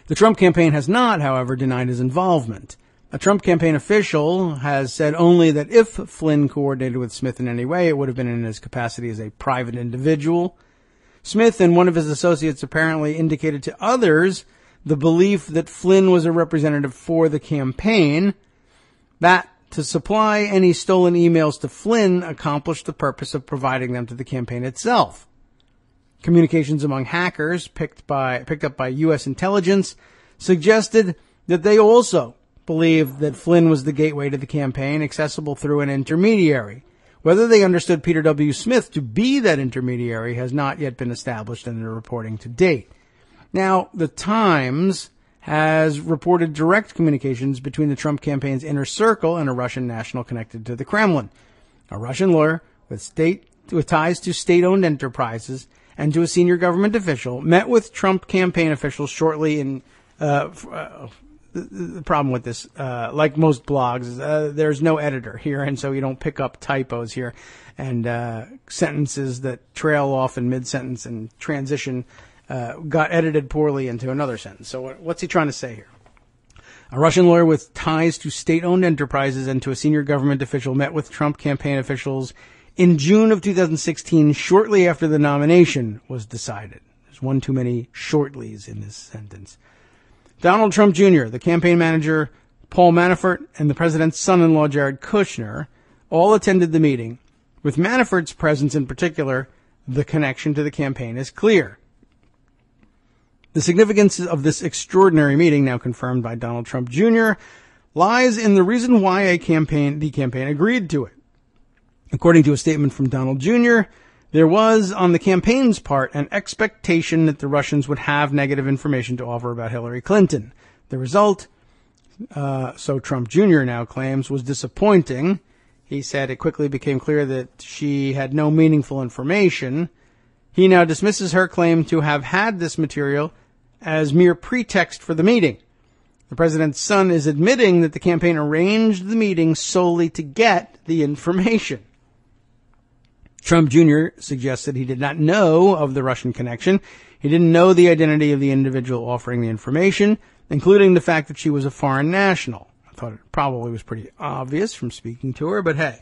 The Trump campaign has not, however, denied his involvement. A Trump campaign official has said only that if Flynn coordinated with Smith in any way, it would have been in his capacity as a private individual. Smith and one of his associates apparently indicated to others the belief that Flynn was a representative for the campaign, that to supply any stolen emails to Flynn accomplished the purpose of providing them to the campaign itself. Communications among hackers picked up by U.S. intelligence suggested that they also believed that Flynn was the gateway to the campaign, accessible through an intermediary. Whether they understood Peter W. Smith to be that intermediary has not yet been established in their reporting to date. Now, the Times has reported direct communications between the Trump campaign's inner circle and a Russian national connected to the Kremlin. A Russian lawyer with state with ties to state-owned enterprises and to a senior government official, met with Trump campaign officials shortly in, the problem with this, like most blogs, there's no editor here, and so you don't pick up typos here and sentences that trail off in mid-sentence and transition got edited poorly into another sentence. So what's he trying to say here? A Russian lawyer with ties to state-owned enterprises and to a senior government official met with Trump campaign officials in June of 2016, shortly after the nomination was decided. There's one too many shortlies in this sentence. Donald Trump Jr., the campaign manager, Paul Manafort, and the president's son-in-law, Jared Kushner, all attended the meeting. With Manafort's presence in particular, the connection to the campaign is clear. The significance of this extraordinary meeting, now confirmed by Donald Trump Jr., lies in the reason why the campaign agreed to it. According to a statement from Donald Jr., there was, on the campaign's part, an expectation that the Russians would have negative information to offer about Hillary Clinton. The result, so Trump Jr. now claims, was disappointing. He said it quickly became clear that she had no meaningful information. He now dismisses her claim to have had this material as mere pretext for the meeting. The president's son is admitting that the campaign arranged the meeting solely to get the information. Trump Jr. suggests that he did not know of the Russian connection. He didn't know the identity of the individual offering the information, including the fact that she was a foreign national. I thought it probably was pretty obvious from speaking to her, but hey,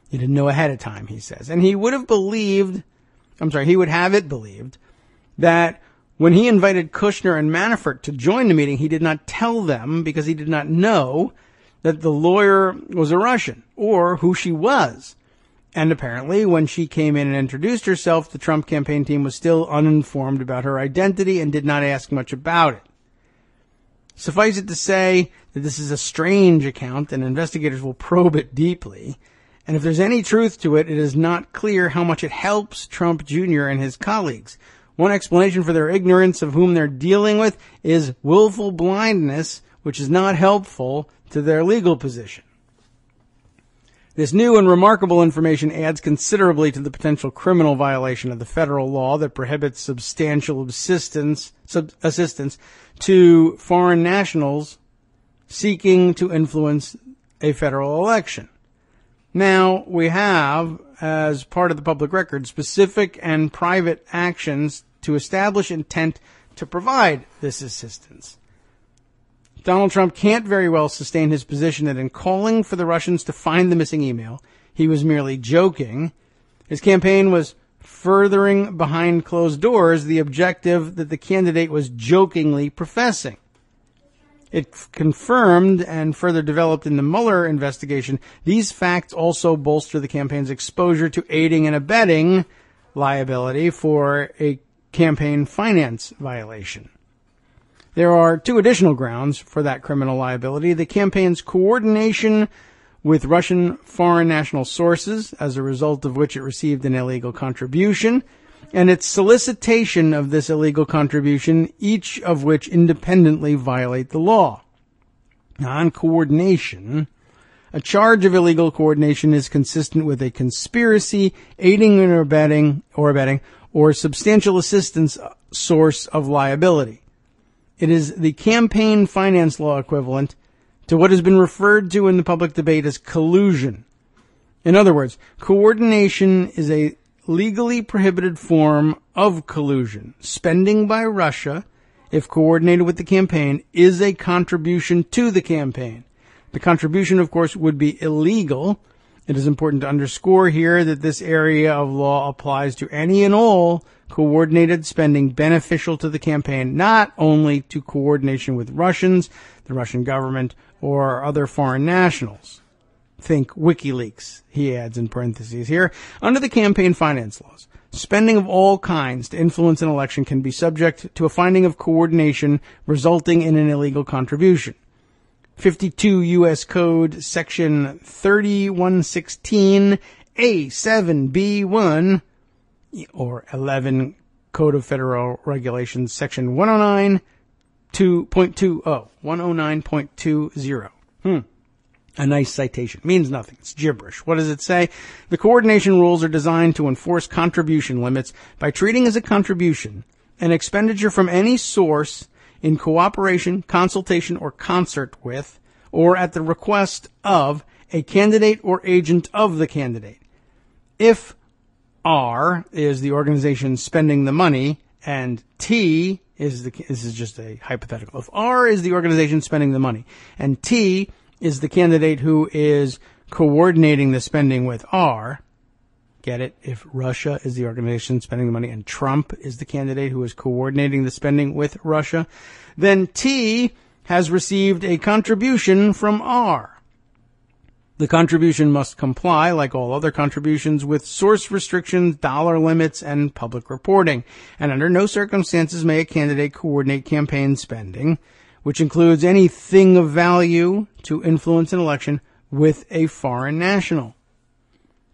he didn't know ahead of time, he says. And he would have it believed that when he invited Kushner and Manafort to join the meeting, he did not tell them because he did not know that the lawyer was a Russian or who she was. And apparently, when she came in and introduced herself, the Trump campaign team was still uninformed about her identity and did not ask much about it. Suffice it to say that this is a strange account, and investigators will probe it deeply. And if there's any truth to it, it is not clear how much it helps Trump Jr. and his colleagues. One explanation for their ignorance of whom they're dealing with is willful blindness, which is not helpful to their legal position. This new and remarkable information adds considerably to the potential criminal violation of the federal law that prohibits substantial assistance to foreign nationals seeking to influence a federal election. Now, we have, as part of the public record, specific and private actions to establish intent to provide this assistance. Donald Trump can't very well sustain his position that in calling for the Russians to find the missing email, he was merely joking. His campaign was furthering behind closed doors the objective that the candidate was jokingly professing. It confirmed and further developed in the Mueller investigation. These facts also bolster the campaign's exposure to aiding and abetting liability for a campaign finance violation. There are two additional grounds for that criminal liability: the campaign's coordination with Russian foreign national sources, as a result of which it received an illegal contribution, and its solicitation of this illegal contribution, each of which independently violate the law. On coordination, a charge of illegal coordination is consistent with a conspiracy, aiding or abetting, or substantial assistance source of liability. It is the campaign finance law equivalent to what has been referred to in the public debate as collusion. In other words, coordination is a legally prohibited form of collusion. Spending by Russia, if coordinated with the campaign, is a contribution to the campaign. The contribution, of course, would be illegal. It is important to underscore here that this area of law applies to any and all coordinated spending beneficial to the campaign, not only to coordination with Russians, the Russian government, or other foreign nationals. Think WikiLeaks, he adds in parentheses here. Under the campaign finance laws, spending of all kinds to influence an election can be subject to a finding of coordination resulting in an illegal contribution. 52 U.S. Code Section 3116 A7B1 or 11 Code of Federal Regulations Section 109.20. A nice citation. Means nothing. It's gibberish. What does it say? The coordination rules are designed to enforce contribution limits by treating as a contribution an expenditure from any source in cooperation, consultation, or concert with, or at the request of a candidate or agent of the candidate. If R is the organization spending the money, and T is this is just a hypothetical. If R is the organization spending the money, and T is the candidate who is coordinating the spending with R, get it? If Russia is the organization spending the money and Trump is the candidate who is coordinating the spending with Russia, then T has received a contribution from R. The contribution must comply, like all other contributions, with source restrictions, dollar limits, and public reporting. And under no circumstances may a candidate coordinate campaign spending, which includes anything of value to influence an election, with a foreign national.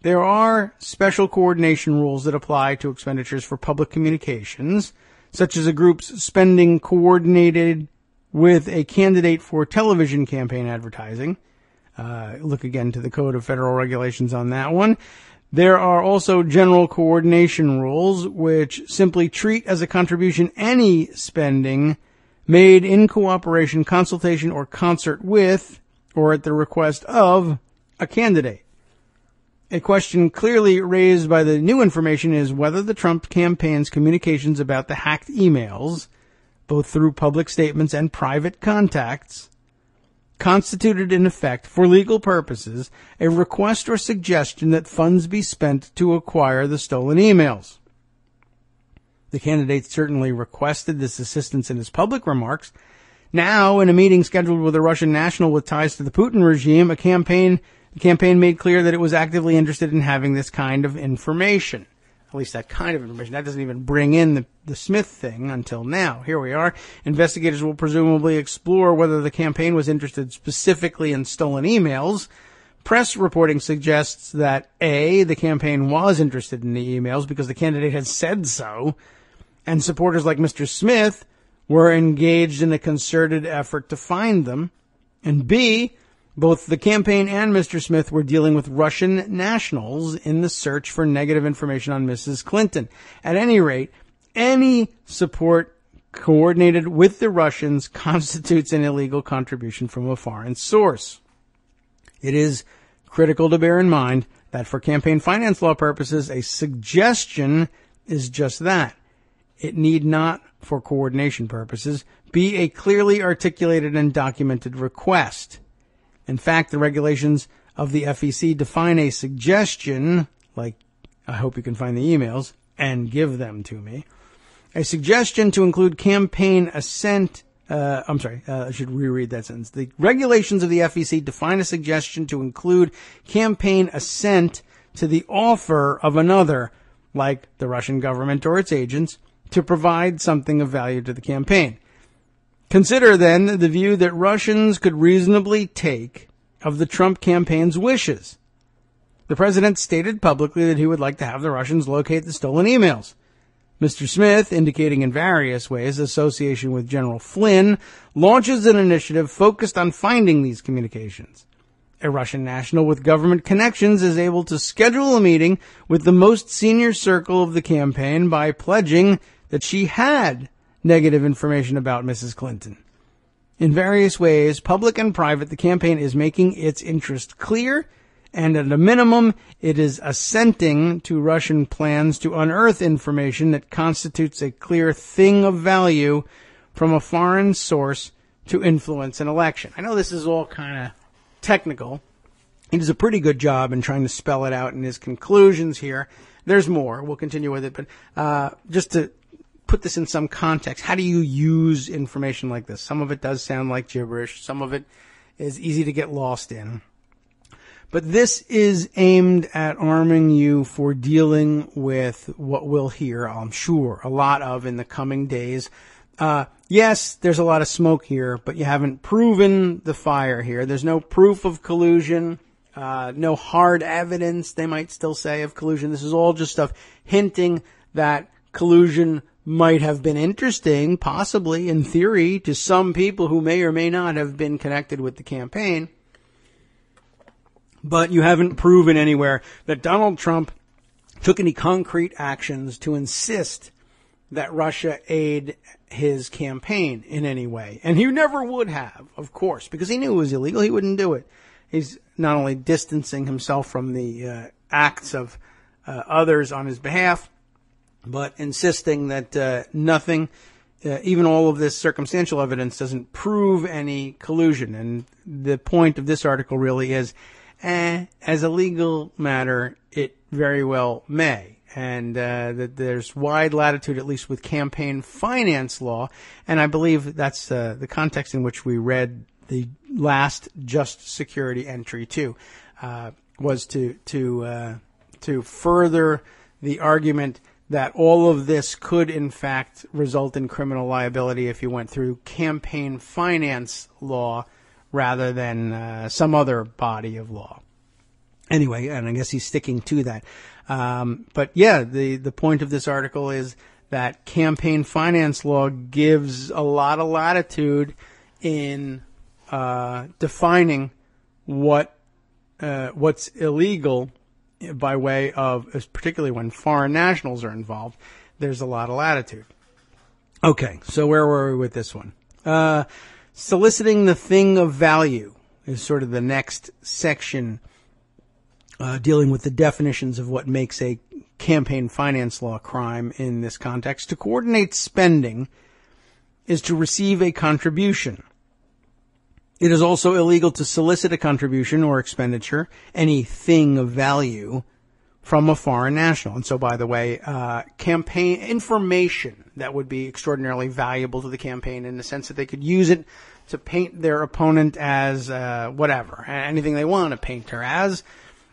There are special coordination rules that apply to expenditures for public communications, such as a group's spending coordinated with a candidate for television campaign advertising. Look again to the Code of Federal Regulations on that one. There are also general coordination rules, which simply treat as a contribution any spending made in cooperation, consultation, or concert with, or at the request of, a candidate. A question clearly raised by the new information is whether the Trump campaign's communications about the hacked emails, both through public statements and private contacts, constituted in effect, for legal purposes, a request or suggestion that funds be spent to acquire the stolen emails. The candidate certainly requested this assistance in his public remarks. Now, in a meeting scheduled with a Russian national with ties to the Putin regime, the campaign made clear that it was actively interested in having this kind of information. At least that kind of information. That doesn't even bring in the Smith thing until now. Here we are. Investigators will presumably explore whether the campaign was interested specifically in stolen emails. Press reporting suggests that A, the campaign was interested in the emails because the candidate had said so, and supporters like Mr. Smith were engaged in a concerted effort to find them. And B, both the campaign and Mr. Smith were dealing with Russian nationals in the search for negative information on Mrs. Clinton. At any rate, any support coordinated with the Russians constitutes an illegal contribution from a foreign source. It is critical to bear in mind that for campaign finance law purposes, a suggestion is just that. It need not, for coordination purposes, be a clearly articulated and documented request. In fact, the regulations of the FEC define a suggestion, like, I hope you can find the emails, and give them to me. A suggestion to include campaign assent, I should reread that sentence. The regulations of the FEC define a suggestion to include campaign assent to the offer of another, like the Russian government or its agents, to provide something of value to the campaign. Consider, then, the view that Russians could reasonably take of the Trump campaign's wishes. The president stated publicly that he would like to have the Russians locate the stolen emails. Mr. Smith, indicating in various ways association with General Flynn, launches an initiative focused on finding these communications. A Russian national with government connections is able to schedule a meeting with the most senior circle of the campaign by pledging that she had negative information about Mrs. Clinton. In various ways, public and private, the campaign is making its interest clear, and at a minimum, it is assenting to Russian plans to unearth information that constitutes a clear thing of value from a foreign source to influence an election. I know this is all kind of technical. He does a pretty good job in trying to spell it out in his conclusions here. There's more. We'll continue with it, but just to put this in some context, how do you use information like this? Some of it does sound like gibberish. Some of it is easy to get lost in. But this is aimed at arming you for dealing with what we'll hear, I'm sure, a lot of in the coming days. Yes, there's a lot of smoke here, but you haven't proven the fire here. There's no proof of collusion, no hard evidence, they might still say, of collusion. This is all just stuff hinting that collusion might have been interesting, possibly, in theory, to some people who may or may not have been connected with the campaign. but you haven't proven anywhere that Donald Trump took any concrete actions to insist that Russia aid his campaign in any way. And he never would have, of course, because he knew it was illegal. He wouldn't do it. He's not only distancing himself from the acts of others on his behalf, but insisting that nothing, even all of this circumstantial evidence, doesn't prove any collusion. And the point of this article really is, as a legal matter, it very well may. And that there's wide latitude, at least with campaign finance law. And I believe that's the context in which we read the last just security entry too, was to further the argument that all of this could in fact result in criminal liability if you went through campaign finance law rather than some other body of law. Anyway, and I guess he's sticking to that. But yeah, the point of this article is that campaign finance law gives a lot of latitude in defining what's illegal by way of, particularly when foreign nationals are involved. There's a lot of latitude. Okay, so where were we with this one? Soliciting the thing of value is sort of the next section, dealing with the definitions of what makes a campaign finance law crime in this context. To coordinate spending is to receive a contribution. It is also illegal to solicit a contribution or expenditure, any thing of value, from a foreign national. And so, by the way, campaign information that would be extraordinarily valuable to the campaign in the sense that they could use it to paint their opponent as whatever, anything they want to paint her as.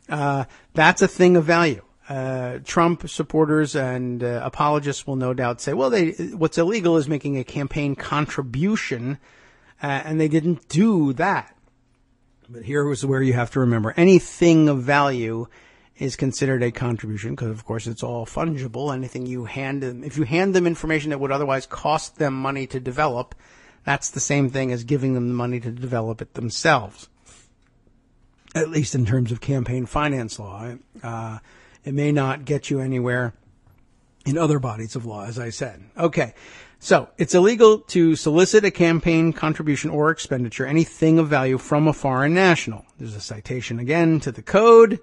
That's a thing of value. Trump supporters and apologists will no doubt say, well, what's illegal is making a campaign contribution, and they didn't do that. But here was where you have to remember, anything of value is considered a contribution because, of course, it's all fungible. Anything you hand them, if you hand them information that would otherwise cost them money to develop, that's the same thing as giving them the money to develop it themselves. At least in terms of campaign finance law. It may not get you anywhere in other bodies of law, as I said. Okay, so it's illegal to solicit a campaign contribution or expenditure, anything of value, from a foreign national. There's a citation again to the code.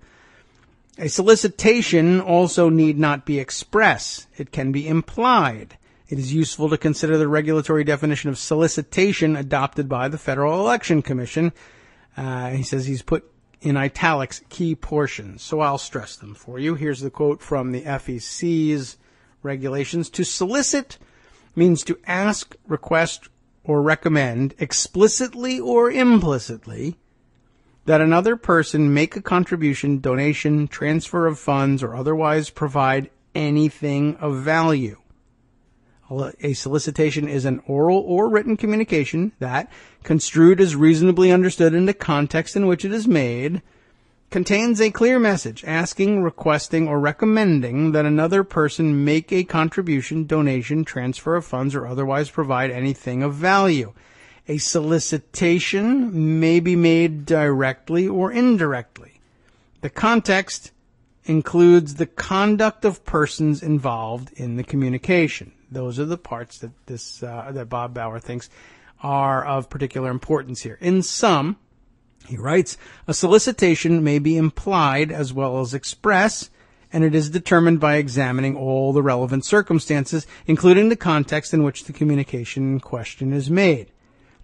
A solicitation also need not be express. It can be implied. It is useful to consider the regulatory definition of solicitation adopted by the Federal Election Commission. He says he's put in italics key portions, so I'll stress them for you. Here's the quote from the FEC's regulations. To solicit means to ask, request, or recommend, explicitly or implicitly, that another person make a contribution, donation, transfer of funds, or otherwise provide anything of value. A solicitation is an oral or written communication that, construed as reasonably understood in the context in which it is made, contains a clear message asking, requesting, or recommending that another person make a contribution, donation, transfer of funds, or otherwise provide anything of value. A solicitation may be made directly or indirectly. The context includes the conduct of persons involved in the communication. Those are the parts that that Bob Bauer thinks are of particular importance here. In sum, he writes, a solicitation may be implied as well as express, and it is determined by examining all the relevant circumstances, including the context in which the communication in question is made.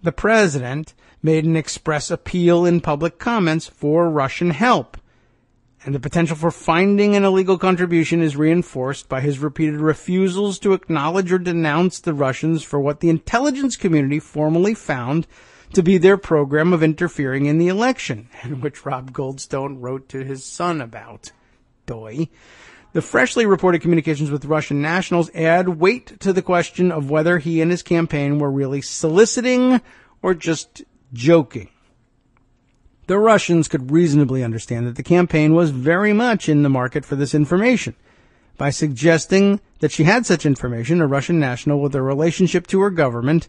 The president made an express appeal in public comments for Russian help, and the potential for finding an illegal contribution is reinforced by his repeated refusals to acknowledge or denounce the Russians for what the intelligence community formally found to be their program of interfering in the election, and which Rob Goldstone wrote to his son about. Doy. The freshly reported communications with Russian nationals add weight to the question of whether he and his campaign were really soliciting or just joking. The Russians could reasonably understand that the campaign was very much in the market for this information. By suggesting that she had such information, a Russian national with a relationship to her government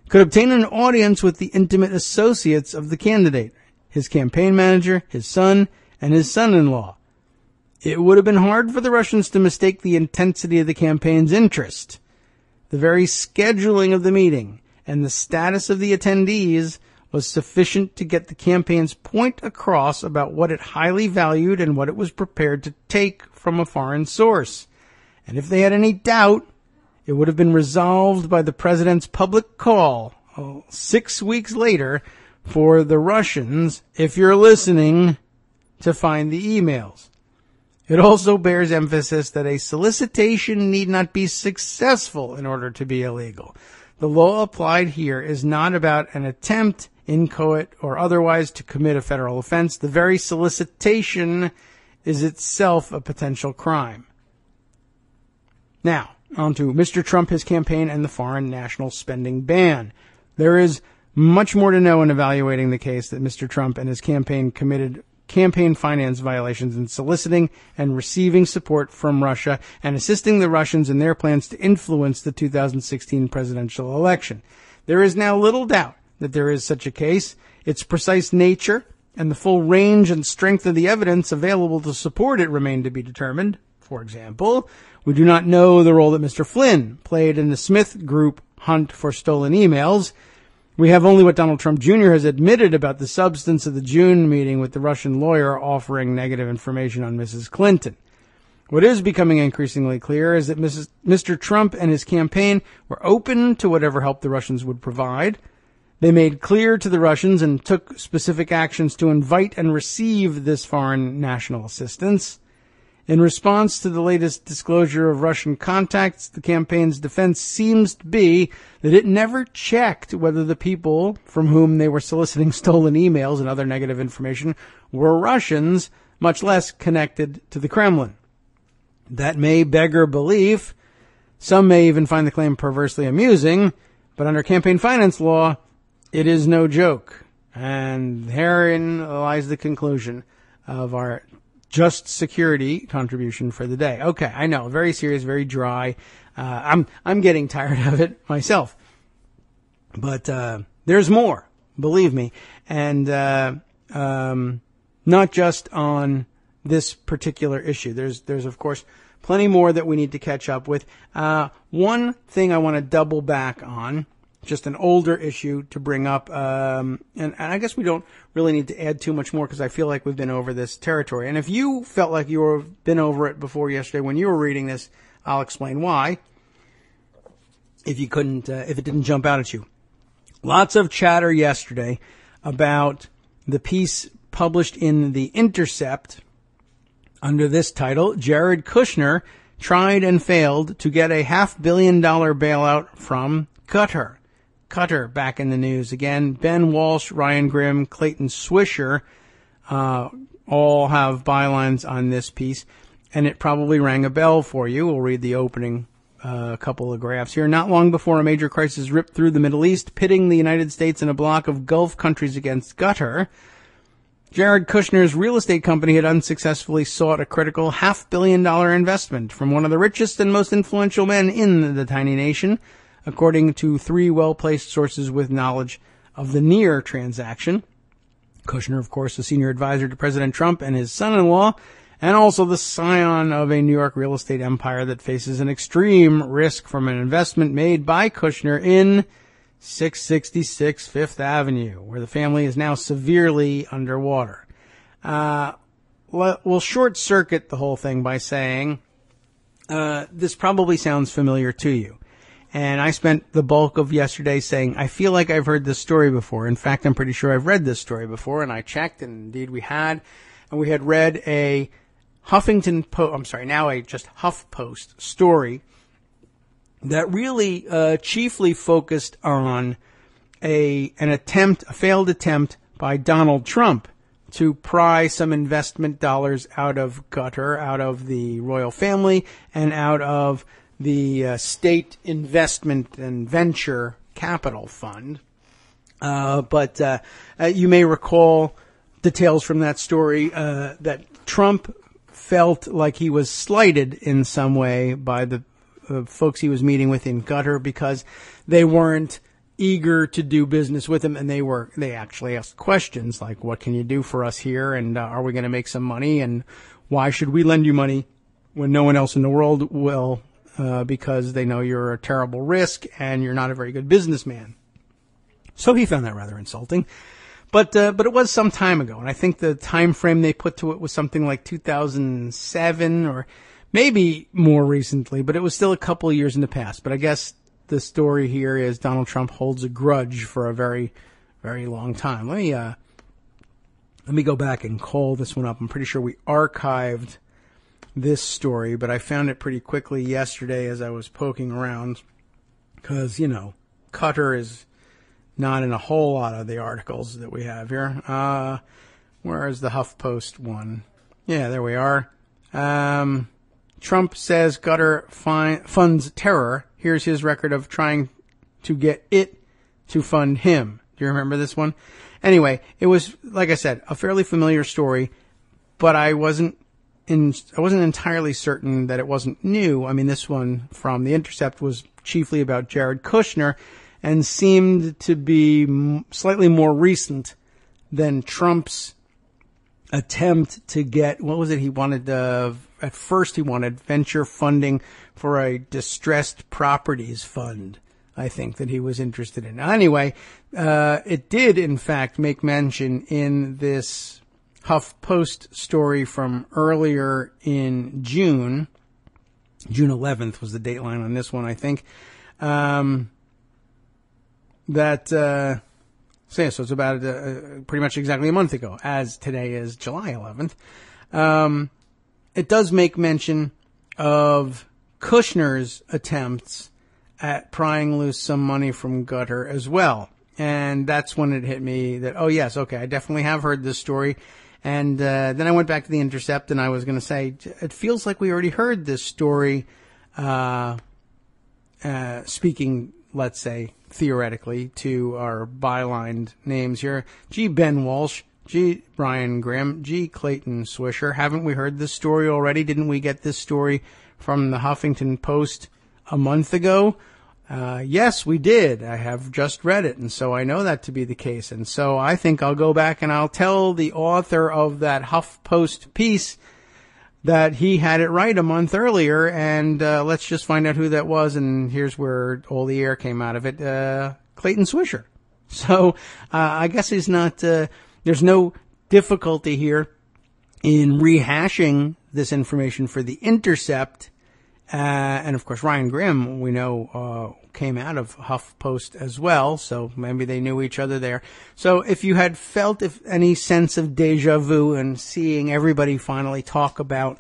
could obtain an audience with the intimate associates of the candidate, his campaign manager, his son, and his son-in-law. It would have been hard for the Russians to mistake the intensity of the campaign's interest. The very scheduling of the meeting and the status of the attendees was sufficient to get the campaign's point across about what it highly valued and what it was prepared to take from a foreign source. And if they had any doubt, it would have been resolved by the president's public call 6 weeks later for the Russians, if you're listening, to find the emails. It also bears emphasis that a solicitation need not be successful in order to be illegal. The law applied here is not about an attempt, inchoate or otherwise, to commit a federal offense. The very solicitation is itself a potential crime. Now, on to Mr. Trump, his campaign, and the foreign national spending ban. There is much more to know in evaluating the case that Mr. Trump and his campaign committed campaign finance violations in soliciting and receiving support from Russia and assisting the Russians in their plans to influence the 2016 presidential election. There is now little doubt that there is such a case. Its precise nature and the full range and strength of the evidence available to support it remain to be determined. For example, we do not know the role that Mr. Flynn played in the Smith Group hunt for stolen emails. We have only what Donald Trump Jr. has admitted about the substance of the June meeting with the Russian lawyer offering negative information on Mrs. Clinton. What is becoming increasingly clear is that Mr. Trump and his campaign were open to whatever help the Russians would provide. They made clear to the Russians and took specific actions to invite and receive this foreign national assistance. In response to the latest disclosure of Russian contacts, the campaign's defense seems to be that it never checked whether the people from whom they were soliciting stolen emails and other negative information were Russians, much less connected to the Kremlin. That may beggar belief. Some may even find the claim perversely amusing, but under campaign finance law, it is no joke. And herein lies the conclusion of our just security contribution for the day. Okay, I know, very serious, very dry. I'm getting tired of it myself. But there's more, believe me, and not just on this particular issue. There's of course plenty more that we need to catch up with. One thing I want to double back on, just an older issue to bring up, and I guess we don't really need to add too much more because I feel like we've been over this territory. And if you felt like you were been over it before yesterday when you were reading this, I'll explain why. If you couldn't, if it didn't jump out at you. Lots of chatter yesterday about the piece published in The Intercept under this title, Jared Kushner tried and failed to get a $500 million bailout from Qatar. Qatar back in the news again. Ben Walsh, Ryan Grimm, Clayton Swisher all have bylines on this piece, and it probably rang a bell for you. We'll read the opening couple of graphs here. Not long before a major crisis ripped through the Middle East, pitting the United States and a bloc of Gulf countries against Qatar, Jared Kushner's real estate company had unsuccessfully sought a critical $500 million investment from one of the richest and most influential men in the tiny nation, according to three well-placed sources with knowledge of the near transaction. Kushner, of course, a senior advisor to President Trump and his son-in-law, and also the scion of a New York real estate empire that faces an extreme risk from an investment made by Kushner in 666 Fifth Avenue, where the family is now severely underwater. We'll short-circuit the whole thing by saying this probably sounds familiar to you. And I spent the bulk of yesterday saying, I feel like I've heard this story before. In fact, I'm pretty sure I've read this story before, and I checked, and indeed we had. And we had read a HuffPost story that really chiefly focused on a failed attempt by Donald Trump to pry some investment dollars out of Qatar, out of the royal family, and out of the State Investment and Venture Capital Fund. But you may recall details from that story that Trump felt like he was slighted in some way by the folks he was meeting with in Qatar because they weren't eager to do business with him, and they actually asked questions like, what can you do for us here, and are we going to make some money, and why should we lend you money when no one else in the world will, because they know you're a terrible risk and you're not a very good businessman. So he found that rather insulting. But it was some time ago, and I think the time frame they put to it was something like 2007 or maybe more recently, but it was still a couple of years in the past. But I guess the story here is Donald Trump holds a grudge for a very, very long time. Let me go back and call this one up. I'm pretty sure we archived this story, but I found it pretty quickly yesterday as I was poking around because, Qatar is not in a whole lot of the articles that we have here. Where is the HuffPost one? Yeah, there we are. Trump says Qatar funds terror. Here's his record of trying to get it to fund him. Do you remember this one? Anyway, it was, like I said, a fairly familiar story, but I wasn't entirely certain that it wasn't new. I mean, this one from The Intercept was chiefly about Jared Kushner and seemed to be slightly more recent than Trump's attempt to get, what was it he wanted? At first he wanted venture funding for a distressed properties fund, I think, that he was interested in. Anyway, it did, in fact, make mention in this HuffPost story from earlier in June. June 11th was the dateline on this one, I think. So it's about pretty much exactly a month ago, as today is July 11th. It does make mention of Kushner's attempts at prying loose some money from Qatar as well. And that's when it hit me that, oh yes, okay, I definitely have heard this story. And then I went back to The Intercept and I was going to say, it feels like we already heard this story, speaking, let's say, theoretically, to our bylined names here. G. Ben Walsh, G. Brian Grimm, G. Clayton Swisher. Haven't we heard this story already? Didn't we get this story from the Huffington Post a month ago? Yes, we did. I have just read it, and so I know that to be the case. And so I think I'll go back and I'll tell the author of that HuffPost piece that he had it right a month earlier, and let's just find out who that was, and here's where all the air came out of it. Clayton Swisher. So I guess he's not, there's no difficulty here in rehashing this information for The Intercept. And of course, Ryan Grimm, we know, came out of HuffPost as well, so maybe they knew each other there. So if you had felt any sense of deja vu and seeing everybody finally talk about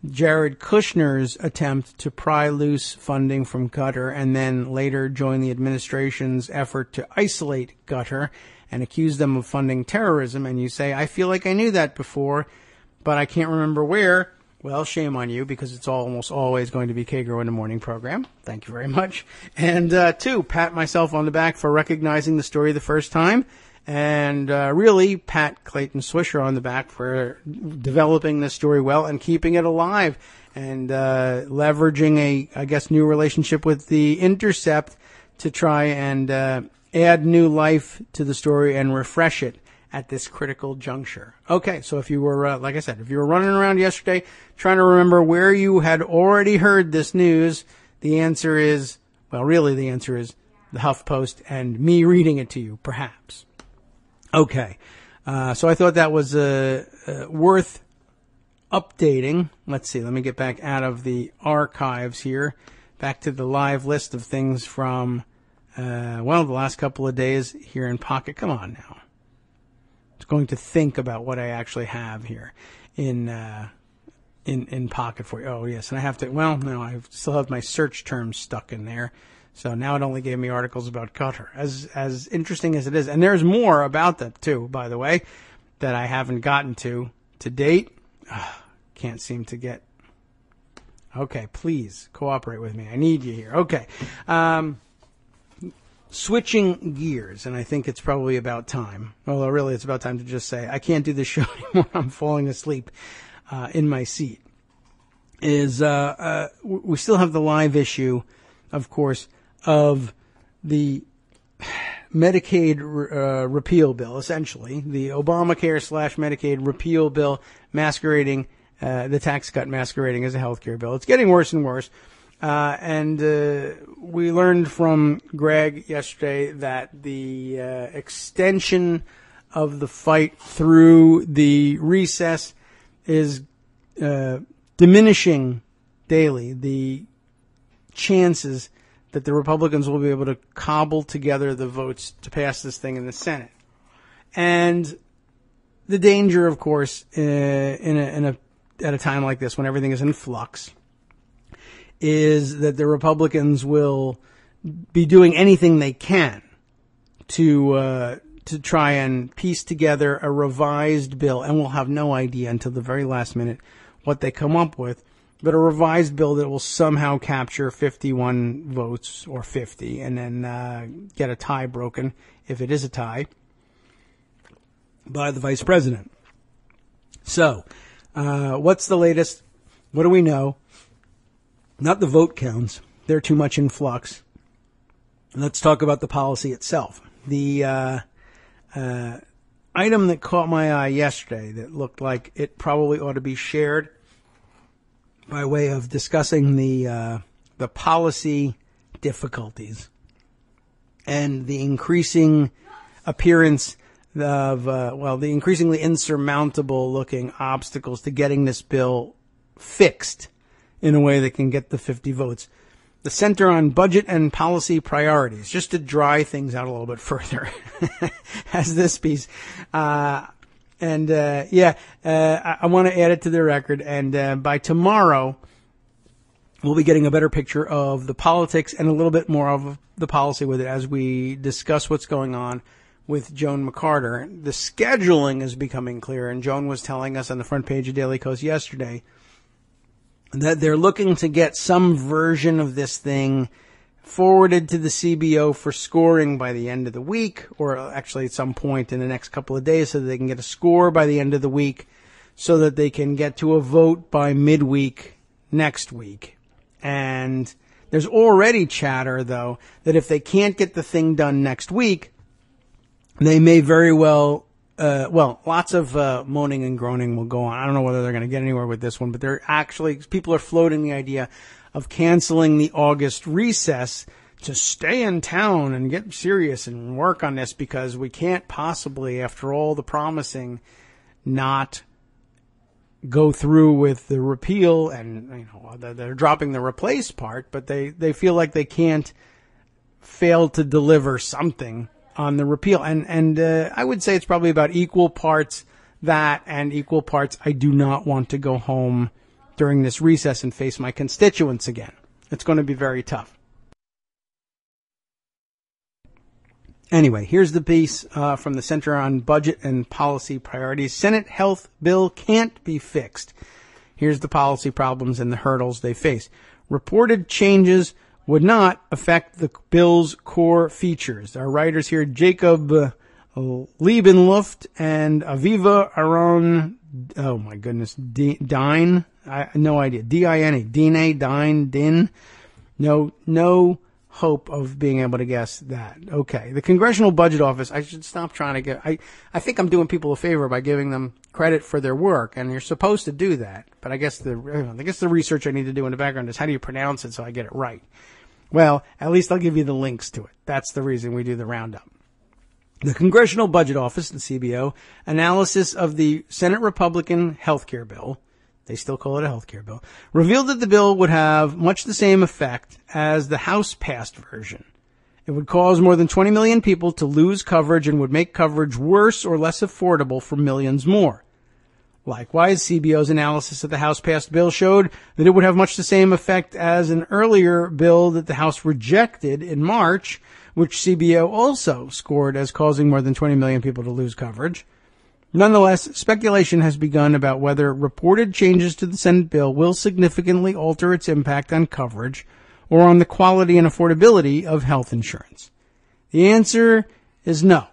Jared Kushner's attempt to pry loose funding from Qatar and then later join the administration's effort to isolate Qatar and accuse them of funding terrorism, and you say, I feel like I knew that before, but I can't remember where. Well, shame on you, because it's almost always going to be Kagro in the morning program. Thank you very much. And, two, pat myself on the back for recognizing the story the first time. And, really pat Clayton Swisher on the back for developing this story well and keeping it alive and, leveraging I guess, new relationship with The Intercept to try and, add new life to the story and refresh it at this critical juncture. Okay, so if you were, like I said, if you were running around yesterday trying to remember where you had already heard this news, the answer is, well, really the answer is the HuffPost and me reading it to you, perhaps. Okay, so I thought that was worth updating. Let's see, let me get back out of the archives here, back to the live list of things from, the last couple of days here in Pocket. Come on now. Going to think about what I actually have here in Pocket for you. Oh, yes, and I have to, I still have my search terms stuck in there. So now it only gave me articles about Qatar, as interesting as it is. And there's more about that, too, by the way, that I haven't gotten to date. Can't seem to get. Okay, please cooperate with me. I need you here. Okay. Switching gears, and I think it's probably about time. Although really it's about time to just say, I can't do this show anymore. I'm falling asleep in my seat. We still have the live issue, of course, of the Medicaid repeal bill, essentially. The Obamacare / Medicaid repeal bill masquerading, the tax cut masquerading as a health care bill. It's getting worse and worse. And we learned from Greg yesterday that the extension of the fight through the recess is diminishing daily the chances that the Republicans will be able to cobble together the votes to pass this thing in the Senate. And the danger, of course, at a time like this when everything is in flux, is that the Republicans will be doing anything they can to try and piece together a revised bill, and we'll have no idea until the very last minute what they come up with, but a revised bill that will somehow capture 51 votes or 50 and then get a tie broken, if it is a tie, by the vice president. So, what's the latest? What do we know? Not the vote counts. They're too much in flux. Let's talk about the policy itself. The item that caught my eye yesterday that looked like it probably ought to be shared by way of discussing the policy difficulties and the increasing appearance of, the increasingly insurmountable looking obstacles to getting this bill fixed in a way that can get the 50 votes. The Center on Budget and Policy Priorities, just to dry things out a little bit further, has this piece. I want to add it to the record. And by tomorrow, we'll be getting a better picture of the politics and a little bit more of the policy with it as we discuss what's going on with Joan McCarter. The scheduling is becoming clear, and Joan was telling us on the front page of Daily Kos yesterday that they're looking to get some version of this thing forwarded to the CBO for scoring by the end of the week, or actually at some point in the next couple of days, so that they can get a score by the end of the week, so that they can get to a vote by midweek next week. And there's already chatter, though, that if they can't get the thing done next week, they may very well lots of moaning and groaning will go on. I don't know whether they're going to get anywhere with this one, but people are floating the idea of canceling the August recess to stay in town and get serious and work on this, because we can't possibly, after all the promising, not go through with the repeal. And, they're dropping the replace part, but they feel like they can't fail to deliver something on the repeal. And I would say it's probably about equal parts that and equal parts I do not want to go home during this recess and face my constituents again. It's going to be very tough. Anyway, here's the piece from the Center on Budget and Policy Priorities. Senate health bill can't be fixed. Here's the policy problems and the hurdles they face. Reported changes would not affect the bill's core features. Our writers here, Jacob Liebenluft and Aviva Aron, oh my goodness, Dine, no idea, D-I-N-E, Din, no hope of being able to guess that. Okay, the Congressional Budget Office, I should stop trying to get, I think I'm doing people a favor by giving them credit for their work, and you're supposed to do that, but I guess the research I need to do in the background is how do you pronounce it so I get it right. Well, at least I'll give you the links to it. That's the reason we do the roundup. The Congressional Budget Office, the CBO, analysis of the Senate Republican healthcare bill, they still call it a healthcare bill, revealed that the bill would have much the same effect as the House-passed version. It would cause more than 20 million people to lose coverage and would make coverage worse or less affordable for millions more. Likewise, CBO's analysis of the House-passed bill showed that it would have much the same effect as an earlier bill that the House rejected in March, which CBO also scored as causing more than 20 million people to lose coverage. Nonetheless, speculation has begun about whether reported changes to the Senate bill will significantly alter its impact on coverage or on the quality and affordability of health insurance. The answer is no.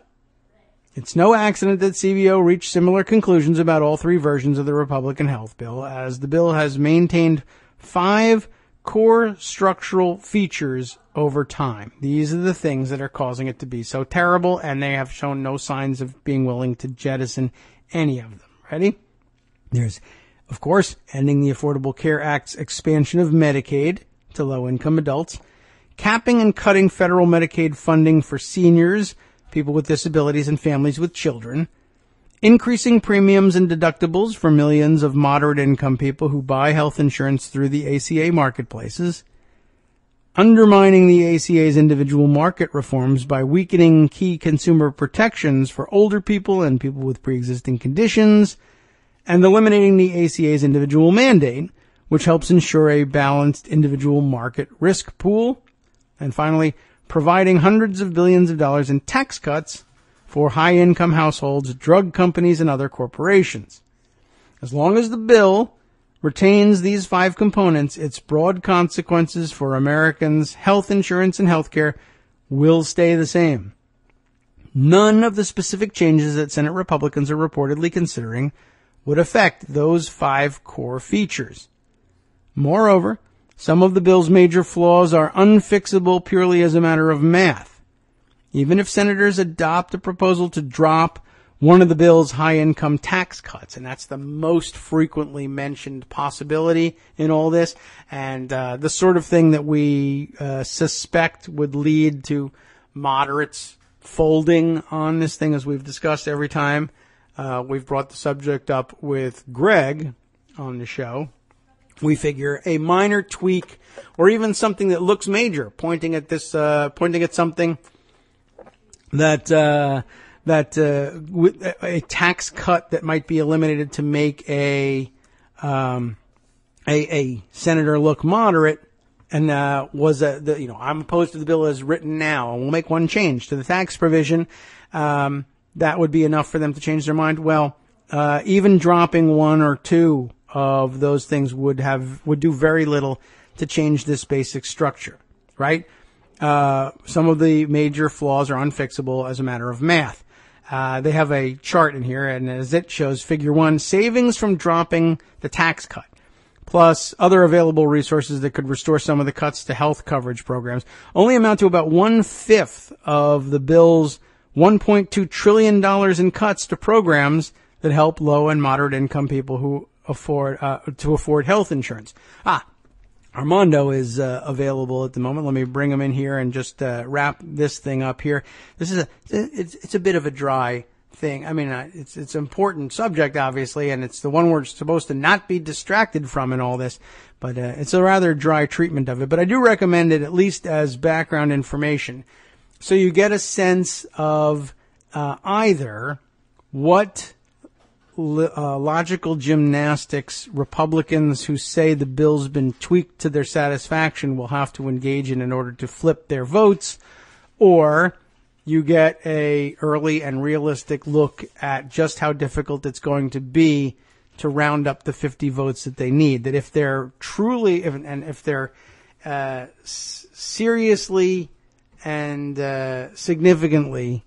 It's no accident that CBO reached similar conclusions about all three versions of the Republican health bill, as the bill has maintained 5 core structural features over time. These are the things that are causing it to be so terrible, and they have shown no signs of being willing to jettison any of them. Ready? There's, of course, ending the Affordable Care Act's expansion of Medicaid to low-income adults, capping and cutting federal Medicaid funding for seniors, people with disabilities, and families with children, increasing premiums and deductibles for millions of moderate-income people who buy health insurance through the ACA marketplaces, undermining the ACA's individual market reforms by weakening key consumer protections for older people and people with pre-existing conditions, and eliminating the ACA's individual mandate, which helps ensure a balanced individual market risk pool, and finally, providing hundreds of billions of dollars in tax cuts for high-income households, drug companies, and other corporations. As long as the bill retains these 5 components, its broad consequences for Americans' health insurance and health care will stay the same. None of the specific changes that Senate Republicans are reportedly considering would affect those 5 core features. Moreover, some of the bill's major flaws are unfixable purely as a matter of math. Even if senators adopt a proposal to drop one of the bill's high-income tax cuts, and that's the most frequently mentioned possibility in all this, and the sort of thing that we suspect would lead to moderates folding on this thing, as we've discussed every time we've brought the subject up with Greg on the show. We figure a minor tweak, or even something that looks major, pointing at something that a tax cut that might be eliminated to make a senator look moderate, and I'm opposed to the bill as written now, and we'll make one change to the tax provision. That would be enough for them to change their mind. Well, even dropping 1 or 2 of those things would do very little to change this basic structure, right? Some of the major flaws are unfixable as a matter of math. They have a chart in here, and as it shows, figure 1, savings from dropping the tax cut, plus other available resources that could restore some of the cuts to health coverage programs, only amount to about 1/5 of the bill's $1.2 trillion in cuts to programs that help low and moderate income people who afford health insurance. Armando is available at the moment. Let me bring him in here and just wrap this thing up here. It's a bit of a dry thing. I mean, it's an important subject, obviously, and it's the one we're supposed to not be distracted from in all this, but it's a rather dry treatment of it. But I do recommend it, at least as background information, so you get a sense of either what logical gymnastics Republicans who say the bill's been tweaked to their satisfaction will have to engage in order to flip their votes, or you get a early and realistic look at just how difficult it's going to be to round up the 50 votes that they need. That if they're truly, if they're seriously and significantly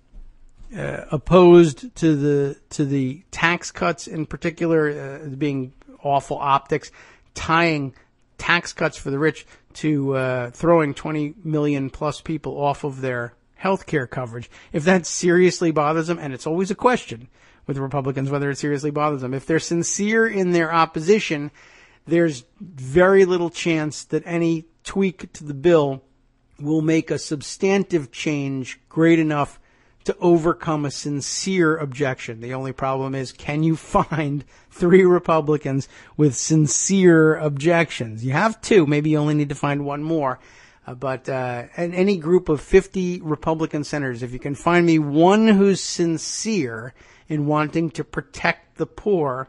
opposed to the tax cuts, in particular, being awful optics, tying tax cuts for the rich to throwing 20 million plus people off of their health care coverage. If that seriously bothers them, and it's always a question with Republicans whether it seriously bothers them, if they're sincere in their opposition, there's very little chance that any tweak to the bill will make a substantive change great enough to overcome a sincere objection. The only problem is, can you find 3 Republicans with sincere objections? You have 2. Maybe you only need to find 1 more. But in any group of 50 Republican senators, if you can find me 1 who's sincere in wanting to protect the poor,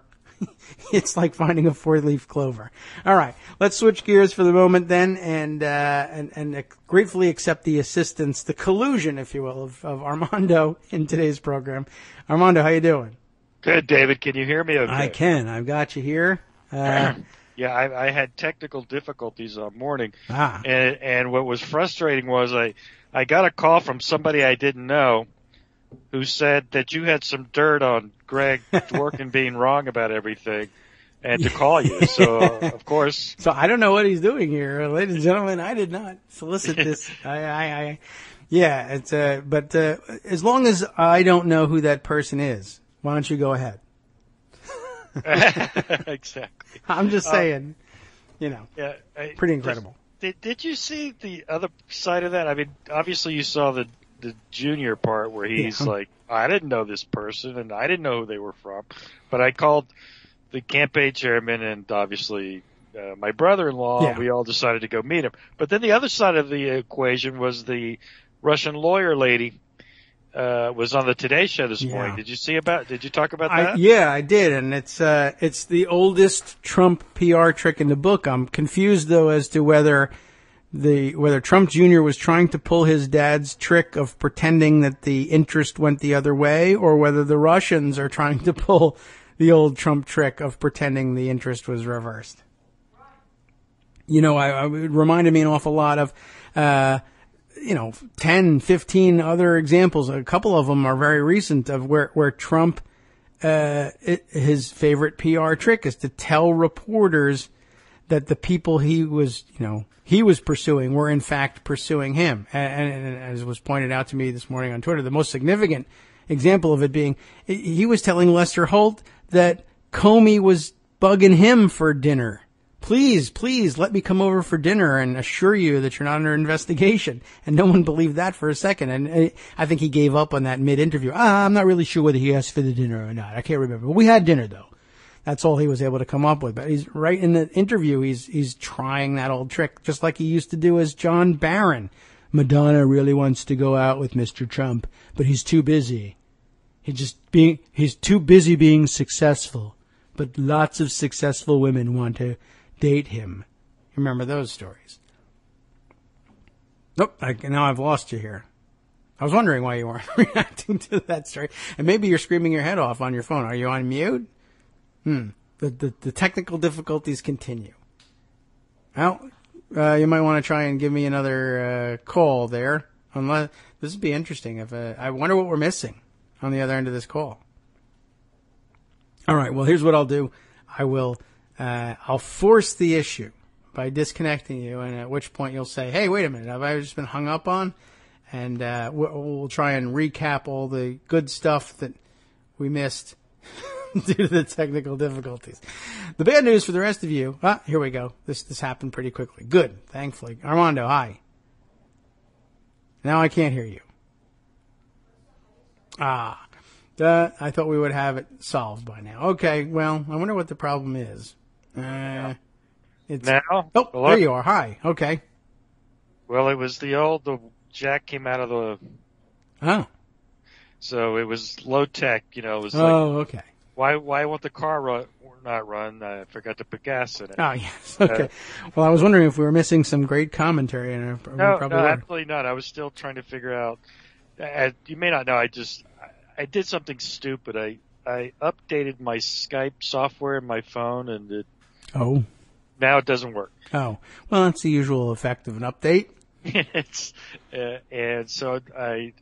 it's like finding a 4-leaf clover. All right, let's switch gears for the moment then, and gratefully accept the assistance, the collusion, if you will, of Armando in today's program. Armando, how you doing? Good, David. Can you hear me okay? I can. I've got you here. Yeah, I had technical difficulties all morning, and what was frustrating was I got a call from somebody I didn't know who said that you had some dirt on Greg Dworkin being wrong about everything, and to call you. So, of course. So I don't know what he's doing here. Ladies and gentlemen, I did not solicit this. Yeah, it's, but as long as I don't know who that person is, why don't you go ahead? Exactly. I'm just saying, Yeah, pretty incredible. Did you see the other side of that? I mean, obviously you saw the junior part where he's like, I didn't know this person and I didn't know who they were from, but I called the campaign chairman and obviously my brother-in-law. Yeah. We all decided to go meet him. But then the other side of the equation was the Russian lawyer lady was on the Today Show this morning. Did you talk about that? Yeah, I did, and it's the oldest Trump PR trick in the book. I'm confused though as to whether Trump Jr. was trying to pull his dad's trick of pretending that the interest went the other way, or whether the Russians are trying to pull the old Trump trick of pretending the interest was reversed. It reminded me an awful lot of 10, 15 other examples. A couple of them are very recent of where Trump, his favorite PR trick is to tell reporters that the people he was pursuing were in fact pursuing him. And as was pointed out to me this morning on Twitter, the most significant example of it being, he was telling Lester Holt that Comey was bugging him for dinner. Please let me come over for dinner and assure you that you're not under investigation. And no one believed that for a second. And I think he gave up on that mid-interview. I'm not really sure whether he asked for the dinner or not. I can't remember. But we had dinner, though. That's all he was able to come up with. But he's right in the interview. He's trying that old trick, just like he used to do as John Barron. Madonna really wants to go out with Mr. Trump, but he's too busy. He's too busy being successful. But lots of successful women want to date him. Remember those stories? Nope. Now I've lost you here. I was wondering why you weren't reacting to that story. And maybe you're screaming your head off on your phone. Are you on mute? The technical difficulties continue. Well, you might want to try and give me another call there. Unless this would be interesting. I wonder what we're missing on the other end of this call. All right. Well, here's what I'll do. I'll force the issue by disconnecting you, and at which point you'll say, hey, wait a minute, have I just been hung up on? And we'll try and recap all the good stuff that we missed due to the technical difficulties. The bad news for the rest of you, here we go. This happened pretty quickly. Good, thankfully. Armando, hi. Now I can't hear you. I thought we would have it solved by now. Okay, well, I wonder what the problem is. It's now? Oh, Hello? there you are. Hi. Okay. Well, it was the jack came out of the... Oh. So it was low tech, it was okay. Why won't the car not run? I forgot to put gas in it. Oh, yes. Okay. Well, I was wondering if we were missing some great commentary. And no, absolutely not. I was still trying to figure out... you may not know, I did something stupid. I updated my Skype software in my phone, and now it doesn't work. Oh, well, that's the usual effect of an update. And so I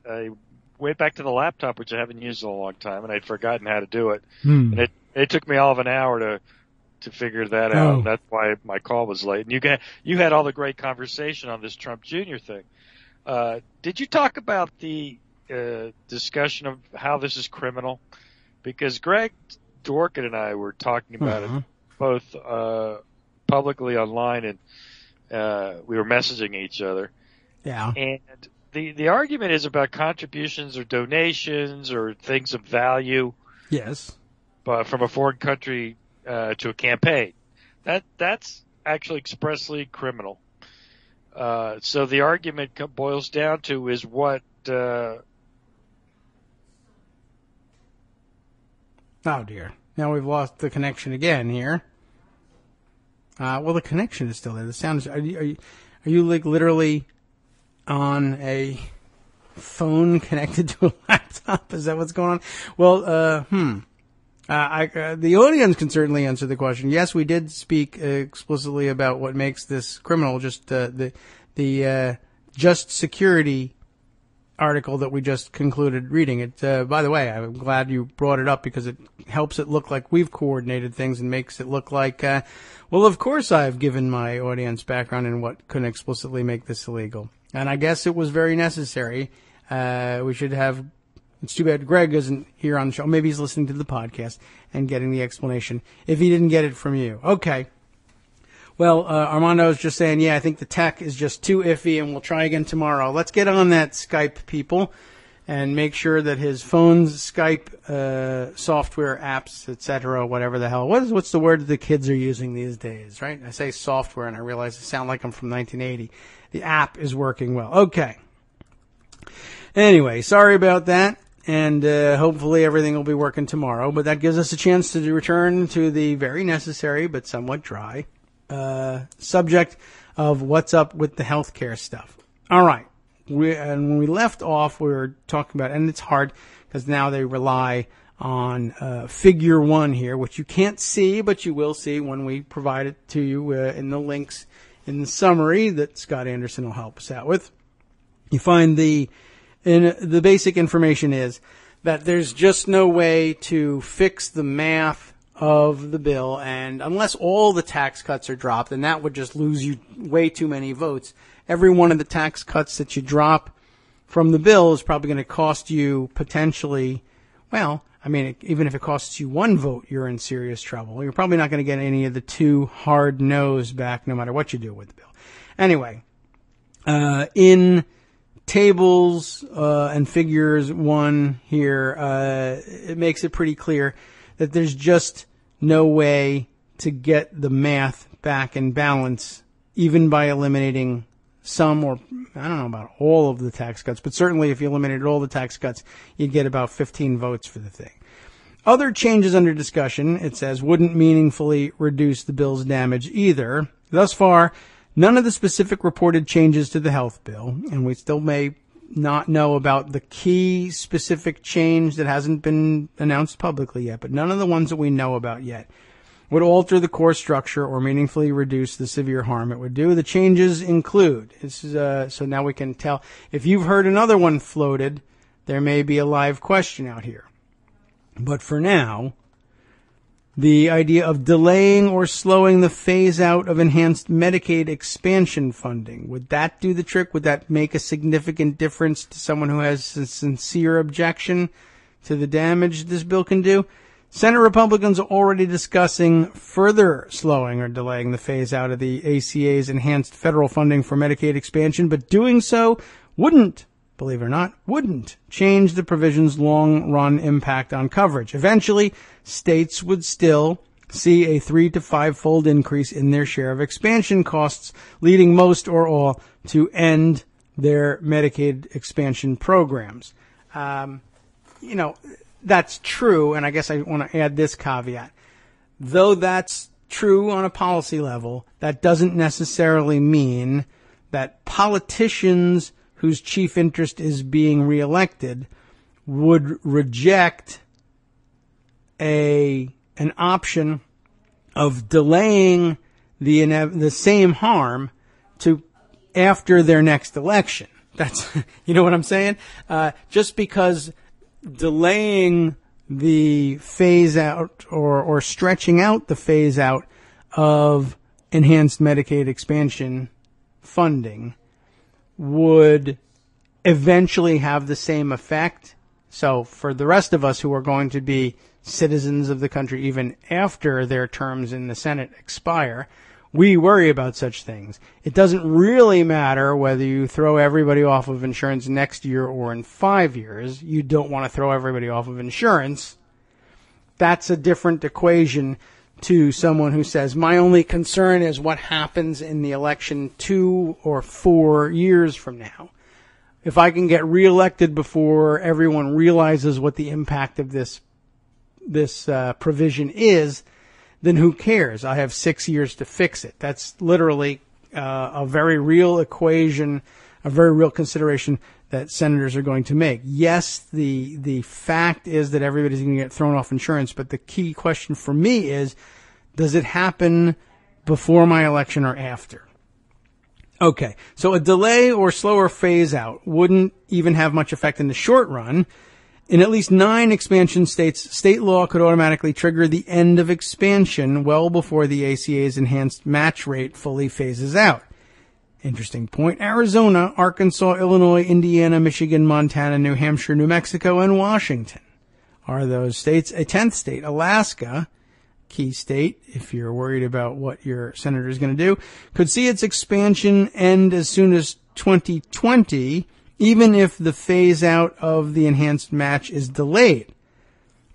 went back to the laptop, which I haven't used in a long time, and I'd forgotten how to do it. And it took me all of an hour to figure that out. That's why my call was late. And you had all the great conversation on this Trump Jr. thing. Did you talk about the discussion of how this is criminal? Because Greg Dworkin and I were talking about it both publicly online, and we were messaging each other. Yeah. And the argument is about contributions or donations or things of value. Yes. But from a foreign country to a campaign. That's actually expressly criminal. So the argument boils down to is what... Oh, dear. Now we've lost the connection again here. Well, the connection is still there. The sound is... Are you like literally on a phone connected to a laptop? Is that what's going on? Well, the audience can certainly answer the question. Yes, we did speak explicitly about what makes this criminal. Just the just security article that we just concluded reading. It, by the way, I'm glad you brought it up because it helps it look like we've coordinated things and makes it look like, well, of course I've given my audience background in what couldn't explicitly make this illegal. And I guess it was very necessary. We should have, it's too bad Greg isn't here on the show. Maybe he's listening to the podcast and getting the explanation if he didn't get it from you. Okay. Well, Armando's just saying, yeah, I think the tech is just too iffy and we'll try again tomorrow. Let's get on that Skype, people, and make sure that his phone's Skype, software, apps, etc., whatever the hell. What's the word that the kids are using these days, right? I say software and I realize it sounds like I'm from 1980. The app is working well. Okay. Anyway, sorry about that. And hopefully everything will be working tomorrow. But that gives us a chance to return to the very necessary but somewhat dry subject of what's up with the healthcare stuff. All right. And when we left off, we were talking about, and it's hard because now they rely on figure 1 here, which you can't see, but you will see when we provide it to you in the links in the summary that Scott Anderson will help us out with. You find the basic information is that there's just no way to fix the math of the bill, and unless all the tax cuts are dropped, and that would just lose you way too many votes. Every one of the tax cuts that you drop from the bill is probably going to cost you potentially, well, I mean, even if it costs you 1 vote, you're in serious trouble. You're probably not going to get any of the 2 hard no's back no matter what you do with the bill. Anyway, in tables and figures 1 here, it makes it pretty clear that there's just no way to get the math back in balance, even by eliminating some, or I don't know about all of the tax cuts, but certainly if you eliminated all the tax cuts, you'd get about 15 votes for the thing. Other changes under discussion, it says, wouldn't meaningfully reduce the bill's damage either. Thus far, none of the specific reported changes to the health bill, and we still may not know about the key specific change that hasn't been announced publicly yet, but none of the ones that we know about yet would alter the core structure or meaningfully reduce the severe harm it would do. The changes include, this is, so now we can tell, if you've heard another one floated, there may be a live question out here. But for now, the idea of delaying or slowing the phase out of enhanced Medicaid expansion funding. Would that do the trick? Would that make a significant difference to someone who has a sincere objection to the damage this bill can do? Senate Republicans are already discussing further slowing or delaying the phase out of the ACA's enhanced federal funding for Medicaid expansion, but doing so wouldn't, believe it or not, wouldn't change the provision's long-run impact on coverage. Eventually, states would still see a 3 to 5-fold increase in their share of expansion costs, leading most or all to end their Medicaid expansion programs. That's true, and I guess I want to add this caveat. Though that's true on a policy level, that doesn't necessarily mean that politicians whose chief interest is being reelected would reject an option of delaying the same harm to after their next election. That's, you know what I'm saying? Just because delaying the phase out or stretching out the phase out of enhanced Medicaid expansion funding would eventually have the same effect. So for the rest of us who are going to be citizens of the country even after their terms in the Senate expire, we worry about such things. It doesn't really matter whether you throw everybody off of insurance next year or in 5 years. You don't want to throw everybody off of insurance. That's a different equation to someone who says, my only concern is what happens in the election 2 or 4 years from now. If I can get reelected before everyone realizes what the impact of this provision is, then who cares? I have 6 years to fix it. That's literally a very real equation, a very real consideration that senators are going to make. Yes, the fact is that everybody's going to get thrown off insurance, but the key question for me is, does it happen before my election or after? Okay, so a delay or slower phase out wouldn't even have much effect in the short run. In at least 9 expansion states, state law could automatically trigger the end of expansion well before the ACA's enhanced match rate fully phases out. Interesting point. Arizona, Arkansas, Illinois, Indiana, Michigan, Montana, New Hampshire, New Mexico, and Washington are those states. A 10th state, Alaska, key state, if you're worried about what your senator is going to do, could see its expansion end as soon as 2020, even if the phase out of the enhanced match is delayed.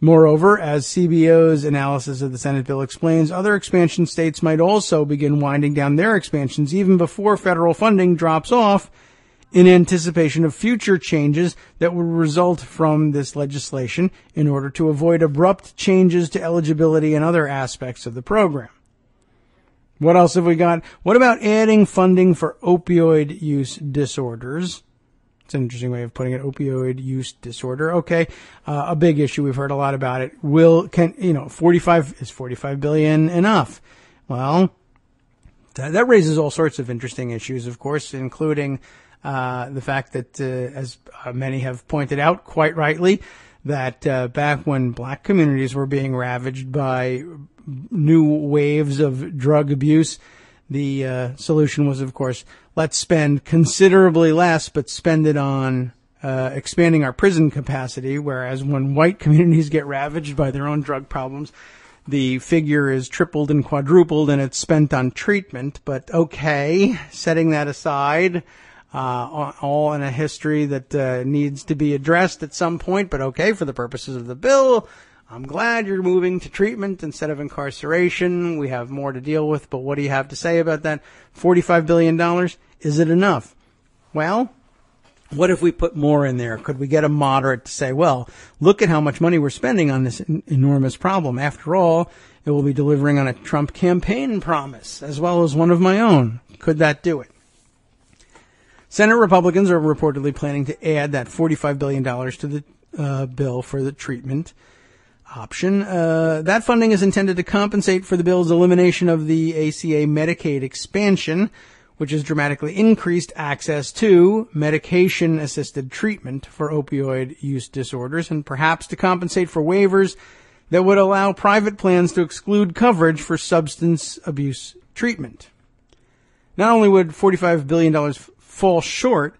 Moreover, as CBO's analysis of the Senate bill explains, other expansion states might also begin winding down their expansions even before federal funding drops off in anticipation of future changes that would result from this legislation in order to avoid abrupt changes to eligibility and other aspects of the program. What else have we got? What about adding funding for opioid use disorders? It's an interesting way of putting it, opioid use disorder. Okay, a big issue. We've heard a lot about it. 45 billion enough? Well, that raises all sorts of interesting issues, of course, including the fact that, as many have pointed out quite rightly, that back when black communities were being ravaged by new waves of drug abuse, the solution was, of course, let's spend considerably less, but spend it on expanding our prison capacity, whereas when white communities get ravaged by their own drug problems, the figure is tripled and quadrupled, and it's spent on treatment. But okay, setting that aside, all in a history that needs to be addressed at some point, but okay, for the purposes of the bill, I'm glad you're moving to treatment instead of incarceration. We have more to deal with, but what do you have to say about that? $45 billion, is it enough? Well, what if we put more in there? Could we get a moderate to say, well, look at how much money we're spending on this enormous problem. After all, it will be delivering on a Trump campaign promise, as well as one of my own. Could that do it? Senate Republicans are reportedly planning to add that $45 billion to the bill for the treatment option. That funding is intended to compensate for the bill's elimination of the ACA Medicaid expansion, which has dramatically increased access to medication-assisted treatment for opioid use disorders, and perhaps to compensate for waivers that would allow private plans to exclude coverage for substance abuse treatment. Not only would $45 billion fall short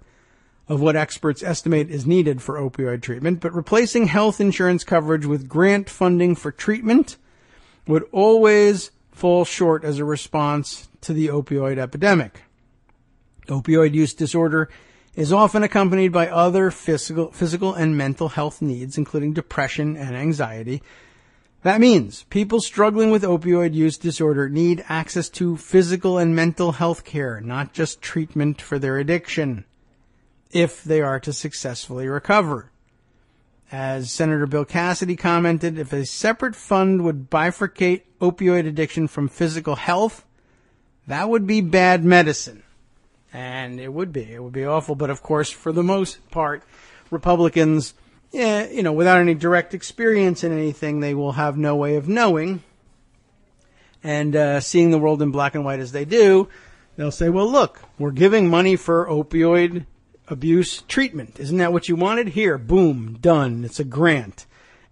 of what experts estimate is needed for opioid treatment, but replacing health insurance coverage with grant funding for treatment would always fall short as a response to the opioid epidemic. Opioid use disorder is often accompanied by other physical and mental health needs, including depression and anxiety. That means people struggling with opioid use disorder need access to physical and mental health care, not just treatment for their addiction, if they are to successfully recover. As Senator Bill Cassidy commented, if a separate fund would bifurcate opioid addiction from physical health, that would be bad medicine. And it would be awful. But of course, for the most part, Republicans, without any direct experience in anything, they will have no way of knowing. And seeing the world in black and white as they do, they'll say, well, look, we're giving money for opioid abuse treatment. Isn't that what you wanted? Here, boom, done. It's a grant.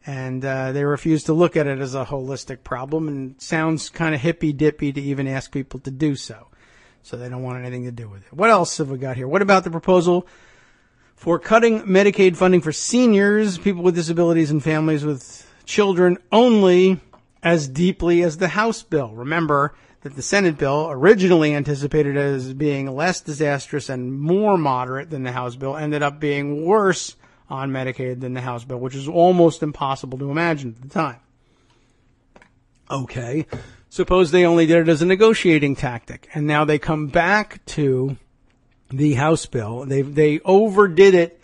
And they refuse to look at it as a holistic problem, and it sounds kind of hippy-dippy to even ask people to do so. So they don't want anything to do with it. What else have we got here? What about the proposal for cutting Medicaid funding for seniors, people with disabilities, and families with children only as deeply as the House bill? Remember that the Senate bill, originally anticipated as being less disastrous and more moderate than the House bill, ended up being worse on Medicaid than the House bill, which is almost impossible to imagine at the time. Okay, suppose they only did it as a negotiating tactic, and now they come back to the House bill. They overdid it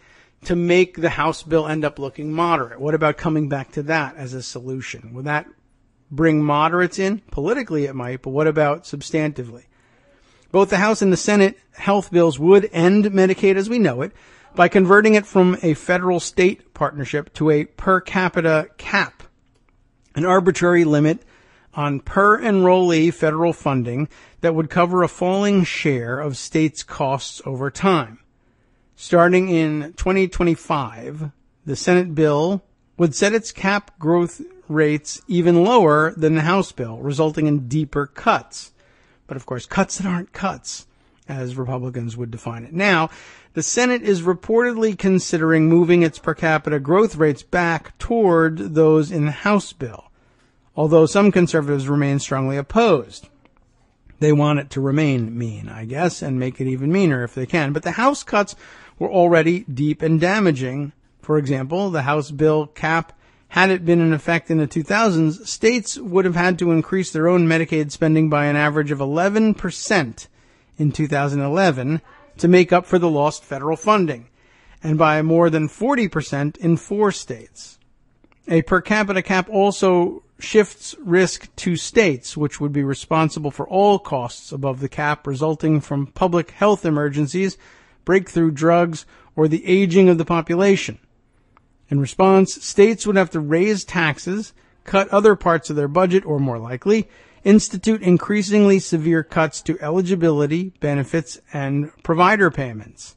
to make the House bill end up looking moderate. What about coming back to that as a solution? Would that bring moderates in? Politically it might, but what about substantively? Both the House and the Senate health bills would end Medicaid as we know it by converting it from a federal-state partnership to a per capita cap, an arbitrary limit on per enrollee federal funding that would cover a falling share of states' costs over time. Starting in 2025, the Senate bill would set its cap growth rates even lower than the House bill, resulting in deeper cuts. But of course, cuts that aren't cuts, as Republicans would define it. Now, the Senate is reportedly considering moving its per capita growth rates back toward those in the House bill, although some conservatives remain strongly opposed. They want it to remain mean, I guess, and make it even meaner if they can. But the House cuts were already deep and damaging. For example, the House bill cap, had it been in effect in the 2000s, states would have had to increase their own Medicaid spending by an average of 11% in 2011 to make up for the lost federal funding, and by more than 40% in 4 states. A per capita cap also shifts risk to states, which would be responsible for all costs above the cap resulting from public health emergencies, breakthrough drugs, or the aging of the population. In response, states would have to raise taxes, cut other parts of their budget, or more likely, institute increasingly severe cuts to eligibility, benefits, and provider payments.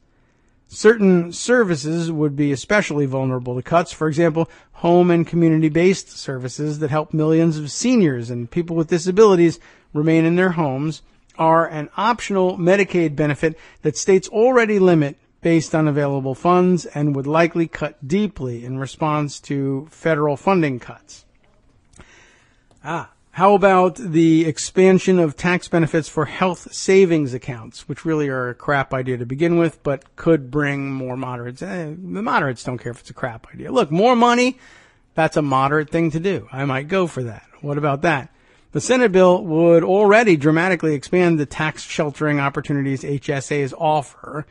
Certain services would be especially vulnerable to cuts. For example, home and community-based services that help millions of seniors and people with disabilities remain in their homes are an optional Medicaid benefit that states already limit based on available funds and would likely cut deeply in response to federal funding cuts. How about the expansion of tax benefits for health savings accounts, which really are a crap idea to begin with, but could bring more moderates. The moderates don't care if it's a crap idea. Look, more money, that's a moderate thing to do. I might go for that. What about that? The Senate bill would already dramatically expand the tax sheltering opportunities HSAs offer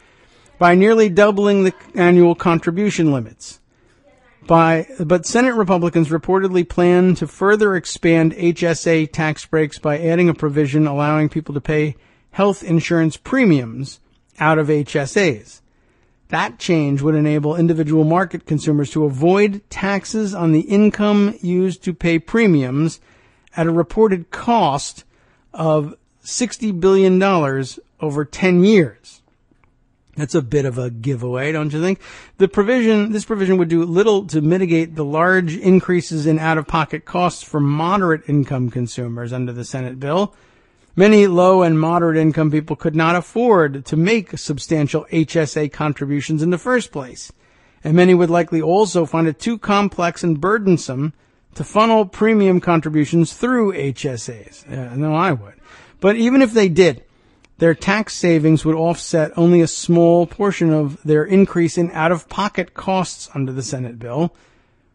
by nearly doubling the annual contribution limits. But Senate Republicans reportedly plan to further expand HSA tax breaks by adding a provision allowing people to pay health insurance premiums out of HSAs. That change would enable individual market consumers to avoid taxes on the income used to pay premiums at a reported cost of $60 billion over 10 years. That's a bit of a giveaway, don't you think? This provision would do little to mitigate the large increases in out-of-pocket costs for moderate income consumers under the Senate bill. Many low and moderate income people could not afford to make substantial HSA contributions in the first place. And many would likely also find it too complex and burdensome to funnel premium contributions through HSAs. No, I would. But even if they did, their tax savings would offset only a small portion of their increase in out-of-pocket costs under the Senate bill.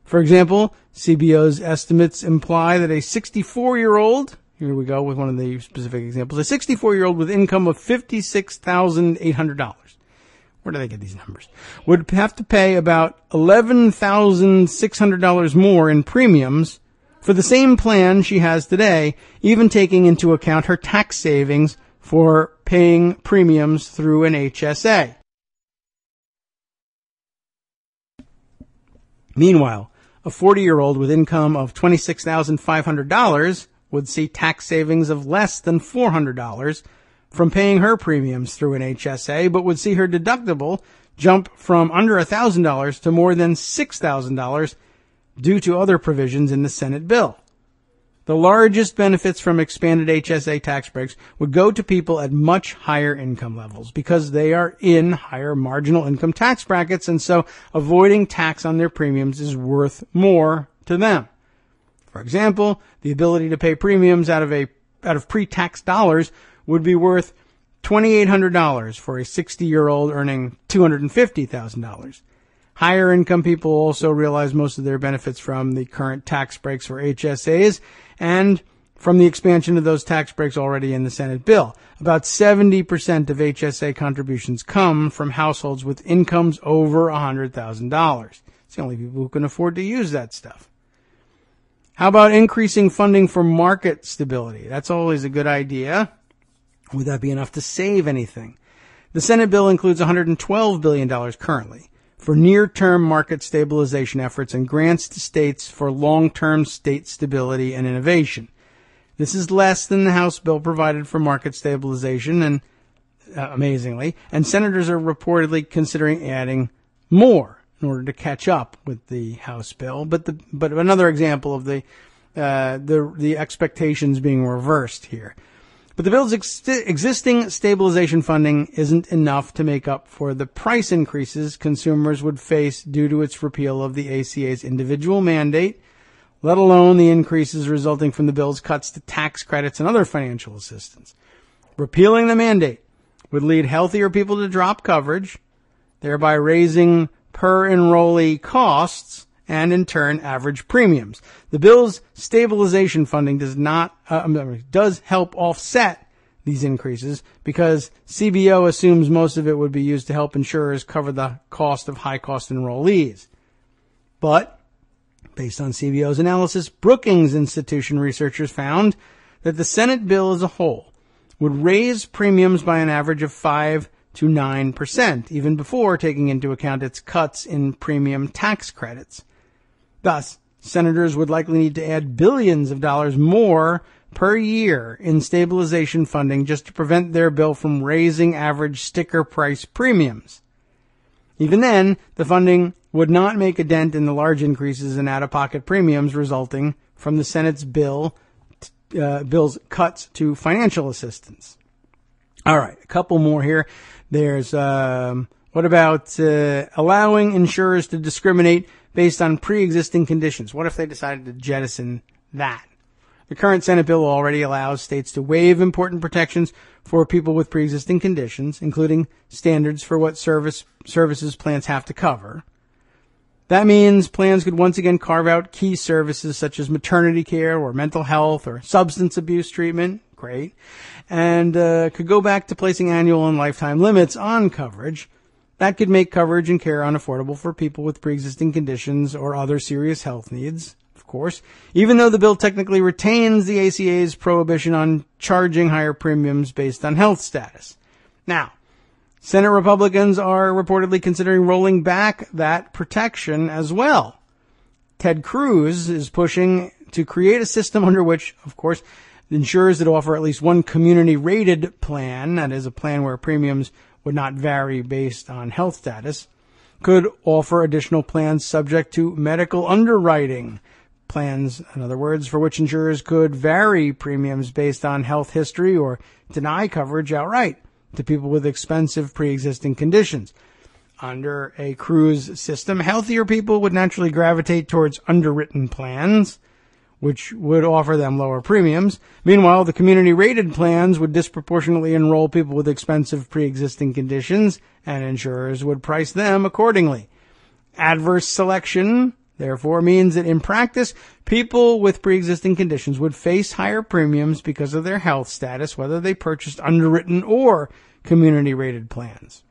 For example, CBO's estimates imply that a 64-year-old, here we go with one of the specific examples, a 64-year-old with income of $56,800, where do they get these numbers, would have to pay about $11,600 more in premiums for the same plan she has today, even taking into account her tax savings for paying premiums through an HSA. Meanwhile, a 40-year-old with income of $26,500 would see tax savings of less than $400 from paying her premiums through an HSA, but would see her deductible jump from under $1,000 to more than $6,000 due to other provisions in the Senate bill. The largest benefits from expanded HSA tax breaks would go to people at much higher income levels because they are in higher marginal income tax brackets, and so avoiding tax on their premiums is worth more to them. For example, the ability to pay premiums out of pre-tax dollars would be worth $2,800 for a 60-year-old earning $250,000. Higher income people also realize most of their benefits from the current tax breaks for HSAs and from the expansion of those tax breaks already in the Senate bill. About 70% of HSA contributions come from households with incomes over $100,000. It's the only people who can afford to use that stuff. How about increasing funding for market stability? That's always a good idea. Would that be enough to save anything? The Senate bill includes $112 billion currently for near-term market stabilization efforts and grants to states for long-term state stability and innovation. This is less than the House bill provided for market stabilization, and amazingly, and senators are reportedly considering adding more in order to catch up with the House bill. But another example of the expectations being reversed here. But the bill's existing stabilization funding isn't enough to make up for the price increases consumers would face due to its repeal of the ACA's individual mandate, let alone the increases resulting from the bill's cuts to tax credits and other financial assistance. Repealing the mandate would lead healthier people to drop coverage, thereby raising per enrollee costs and, in turn, average premiums. The bill's stabilization funding does help offset these increases because CBO assumes most of it would be used to help insurers cover the cost of high-cost enrollees. But, based on CBO's analysis, Brookings Institution researchers found that the Senate bill as a whole would raise premiums by an average of 5 to 9%, even before taking into account its cuts in premium tax credits. Thus, senators would likely need to add billions of dollars more per year in stabilization funding just to prevent their bill from raising average sticker price premiums. Even then, the funding would not make a dent in the large increases in out-of-pocket premiums resulting from the Senate's bill's cuts to financial assistance. All right, a couple more here. There's what about allowing insurers to discriminate based on pre-existing conditions? What if they decided to jettison that? The current Senate bill already allows states to waive important protections for people with pre-existing conditions, including standards for what services plans have to cover. That means plans could once again carve out key services such as maternity care or mental health or substance abuse treatment. Great. And could go back to placing annual and lifetime limits on coverage. That could make coverage and care unaffordable for people with pre-existing conditions or other serious health needs, of course, even though the bill technically retains the ACA's prohibition on charging higher premiums based on health status. Now, Senate Republicans are reportedly considering rolling back that protection as well. Ted Cruz is pushing to create a system under which, of course, insurers that offer at least one community-rated plan, that is a plan where premiums would not vary based on health status, could offer additional plans subject to medical underwriting. Plans, in other words, for which insurers could vary premiums based on health history or deny coverage outright to people with expensive pre-existing conditions. Under a Cruz system, healthier people would naturally gravitate towards underwritten plans, which would offer them lower premiums. Meanwhile, the community-rated plans would disproportionately enroll people with expensive pre-existing conditions, and insurers would price them accordingly. Adverse selection, therefore, means that in practice, people with pre-existing conditions would face higher premiums because of their health status, whether they purchased underwritten or community-rated plans.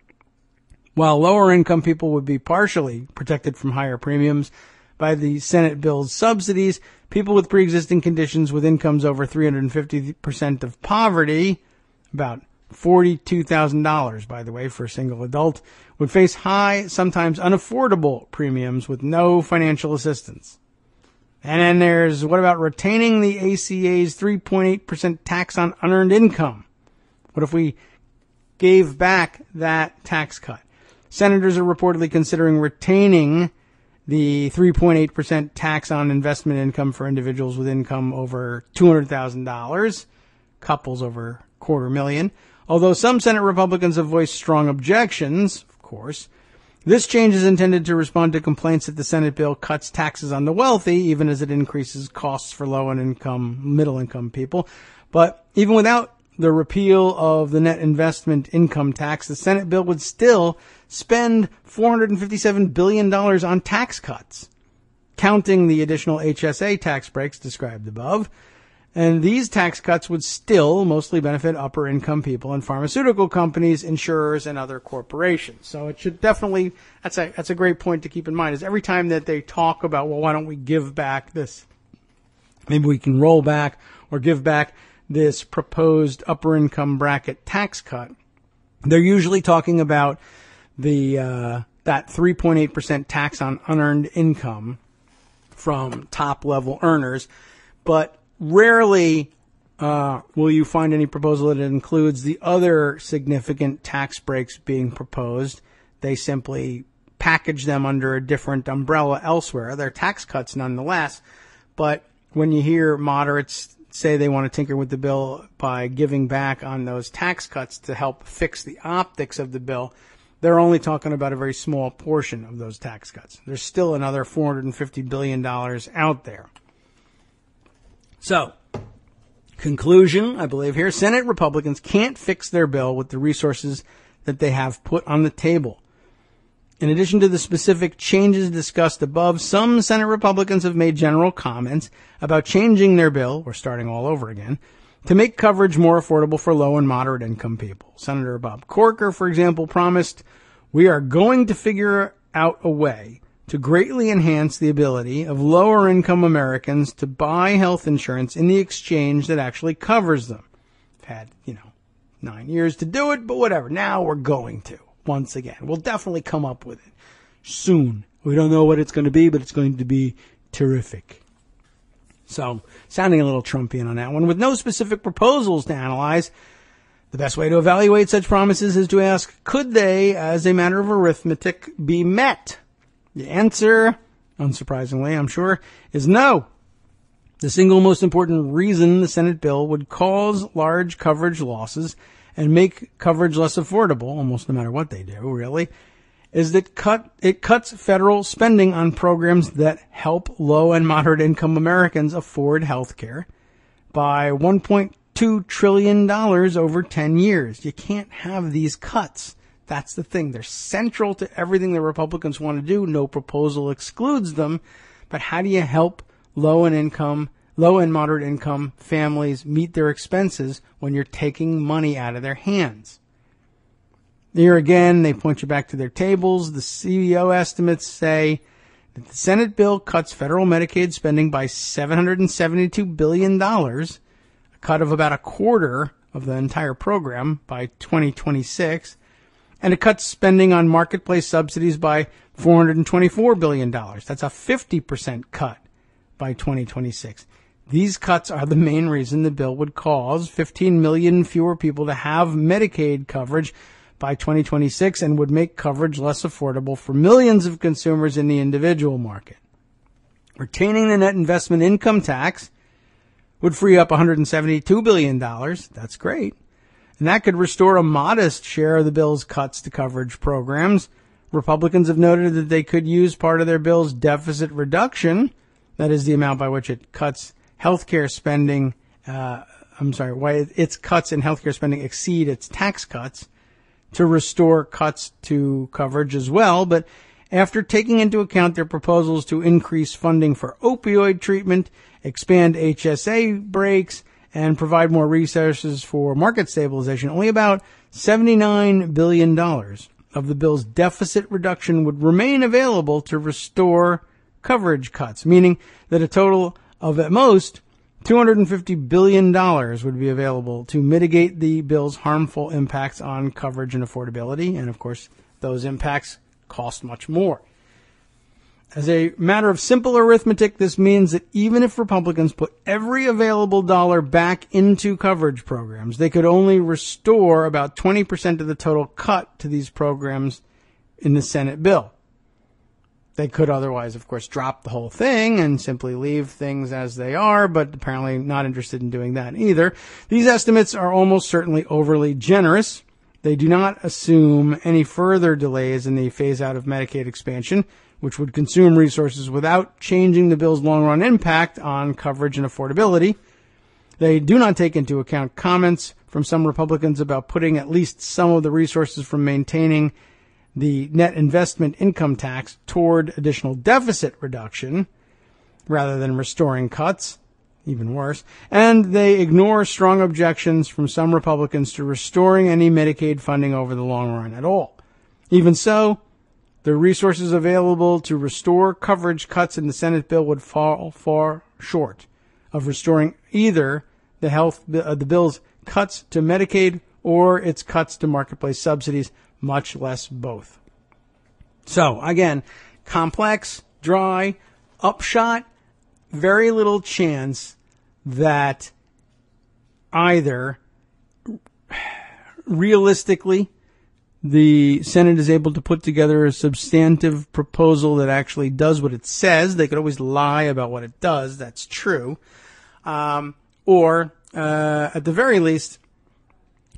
While lower-income people would be partially protected from higher premiums by the Senate bill's subsidies, people with pre-existing conditions with incomes over 350% of poverty, about $42,000, by the way, for a single adult, would face high, sometimes unaffordable premiums with no financial assistance. And then there's, what about retaining the ACA's 3.8% tax on unearned income? What if we gave back that tax cut? Senators are reportedly considering retaining the 3.8% tax on investment income for individuals with income over $200,000, couples over $250,000. Although some Senate Republicans have voiced strong objections, of course, this change is intended to respond to complaints that the Senate bill cuts taxes on the wealthy, even as it increases costs for low-income, middle-income people. But even without the repeal of the net investment income tax, the Senate bill would still spend $457 billion on tax cuts, counting the additional HSA tax breaks described above. And these tax cuts would still mostly benefit upper income people and pharmaceutical companies, insurers, and other corporations. So it should definitely, that's a great point to keep in mind, is every time that they talk about, well, why don't we give back this? Maybe we can roll back or give back this proposed upper income bracket tax cut. They're usually talking about the, that 3.8% tax on unearned income from top level earners, but rarely will you find any proposal that includes the other significant tax breaks being proposed? They simply package them under a different umbrella elsewhere. They're tax cuts nonetheless, but when you hear moderates say they want to tinker with the bill by giving back on those tax cuts to help fix the optics of the bill, they're only talking about a very small portion of those tax cuts. There's still another $450 billion out there. So, conclusion, I believe here, Senate Republicans can't fix their bill with the resources that they have put on the table. In addition to the specific changes discussed above, some Senate Republicans have made general comments about changing their bill, or starting all over again, to make coverage more affordable for low and moderate income people. Senator Bob Corker, for example, promised, "We are going to figure out a way to greatly enhance the ability of lower income Americans to buy health insurance in the exchange that actually covers them." I've had, 9 years to do it, but whatever. Now we're going to. Once again, we'll definitely come up with it soon. We don't know what it's going to be, but it's going to be terrific. So, sounding a little Trumpian on that one. With no specific proposals to analyze, the best way to evaluate such promises is to ask, could they, as a matter of arithmetic, be met? The answer, unsurprisingly, I'm sure, is no. The single most important reason the Senate bill would cause large coverage losses and make coverage less affordable, almost no matter what they do, really, is that it cuts federal spending on programs that help low and moderate income Americans afford health care by $1.2 trillion over 10 years. You can't have these cuts. That's the thing. They're central to everything the Republicans want to do. No proposal excludes them. But how do you help low and moderate income families meet their expenses when you're taking money out of their hands? Here again, they point you back to their tables. The CEO estimates say that the Senate bill cuts federal Medicaid spending by $772 billion, a cut of about a quarter of the entire program by 2026, and it cuts spending on marketplace subsidies by $424 billion. That's a 50% cut by 2026. These cuts are the main reason the bill would cause 15 million fewer people to have Medicaid coverage by 2026 and would make coverage less affordable for millions of consumers in the individual market. Retaining the net investment income tax would free up $172 billion. That's great. And that could restore a modest share of the bill's cuts to coverage programs. Republicans have noted that they could use part of their bill's deficit reduction, that is the amount by which it cuts healthcare spending, why its cuts in healthcare spending exceed its tax cuts, to restore cuts to coverage as well. But after taking into account their proposals to increase funding for opioid treatment, expand HSA breaks, and provide more resources for market stabilization, only about $79 billion of the bill's deficit reduction would remain available to restore coverage cuts, meaning that a total of at most $250 billion would be available to mitigate the bill's harmful impacts on coverage and affordability. And of course, those impacts cost much more. As a matter of simple arithmetic, this means that even if Republicans put every available dollar back into coverage programs, they could only restore about 20% of the total cut to these programs in the Senate bill. They could otherwise, of course, drop the whole thing and simply leave things as they are, but apparently not interested in doing that either. These estimates are almost certainly overly generous. They do not assume any further delays in the phase-out of Medicaid expansion, which would consume resources without changing the bill's long-run impact on coverage and affordability. They do not take into account comments from some Republicans about putting at least some of the resources from maintaining the net investment income tax toward additional deficit reduction rather than restoring cuts, even worse. And they ignore strong objections from some Republicans to restoring any Medicaid funding over the long run at all. Even so, the resources available to restore coverage cuts in the Senate bill would fall far short of restoring either the bill's cuts to Medicaid or its cuts to marketplace subsidies, much less both. So, again, complex, dry, upshot, very little chance that either realistically the Senate is able to put together a substantive proposal that actually does what it says. They could always lie about what it does. That's true. Or at the very least,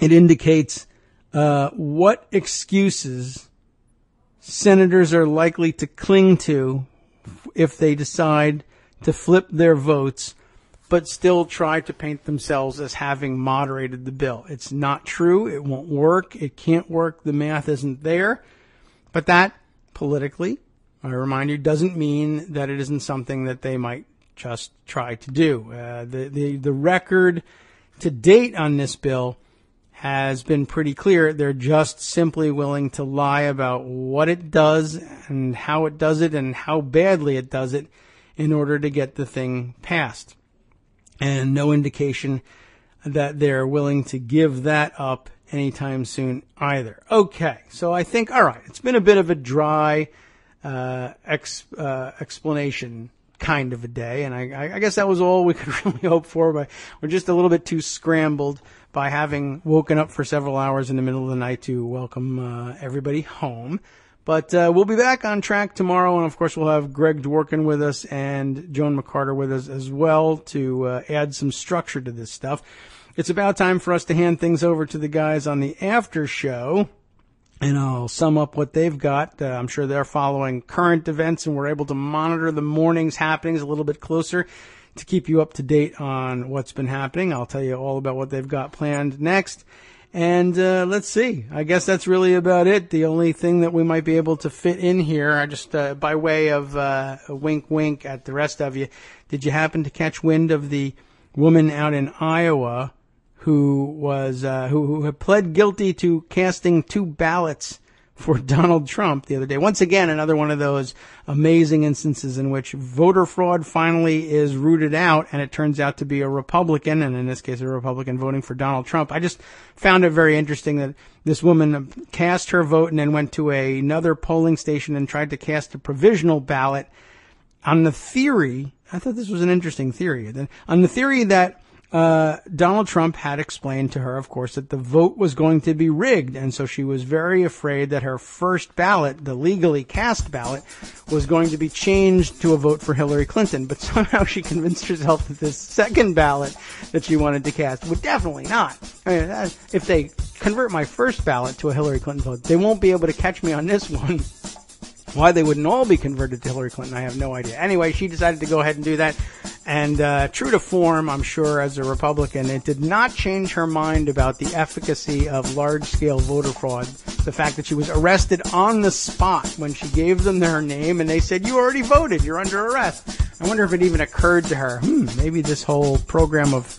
it indicates what excuses senators are likely to cling to if they decide to flip their votes, but still try to paint themselves as having moderated the bill. It's not true. It won't work. It can't work. The math isn't there. But that, politically, I remind you, doesn't mean that it isn't something that they might just try to do. The record to date on this bill has been pretty clear. They're just simply willing to lie about what it does and how it does it and how badly it does it in order to get the thing passed. And no indication that they're willing to give that up anytime soon either. Okay, so I think, all right, it's been a bit of a dry explanation kind of a day, and I guess that was all we could really hope for, but we're just a little bit too scrambled by having woken up for several hours in the middle of the night to welcome everybody home. But we'll be back on track tomorrow, and of course we'll have Greg Dworkin with us and Joan McCarter with us as well to add some structure to this stuff. It's about time for us to hand things over to the guys on the after show, and I'll sum up what they've got. I'm sure they're following current events, and we're able to monitor the morning's happenings a little bit closer to keep you up to date on what's been happening. I'll tell you all about what they've got planned next. And let's see. I guess that's really about it. The only thing that we might be able to fit in here, I just by way of a wink wink at the rest of you, did you happen to catch wind of the woman out in Iowa who was who had pled guilty to casting 2 ballots for Donald Trump the other day? Once again, another one of those amazing instances in which voter fraud finally is rooted out, and it turns out to be a Republican, and in this case a Republican voting for Donald Trump. I just found it very interesting that this woman cast her vote and then went to another polling station and tried to cast a provisional ballot on the theory, I thought this was an interesting theory, on the theory that Donald Trump had explained to her, of course, that the vote was going to be rigged, and so she was very afraid that her first ballot, the legally cast ballot, was going to be changed to a vote for Hillary Clinton. But somehow she convinced herself that this second ballot that she wanted to cast would definitely not. I mean, if they convert my first ballot to a Hillary Clinton vote, they won't be able to catch me on this one. Why they wouldn't all be converted to Hillary Clinton, I have no idea. Anyway, she decided to go ahead and do that. And true to form, I'm sure, as a Republican, it did not change her mind about the efficacy of large-scale voter fraud. The fact that she was arrested on the spot when she gave them her name, and they said, "You already voted. You're under arrest." I wonder if it even occurred to her, maybe this whole program of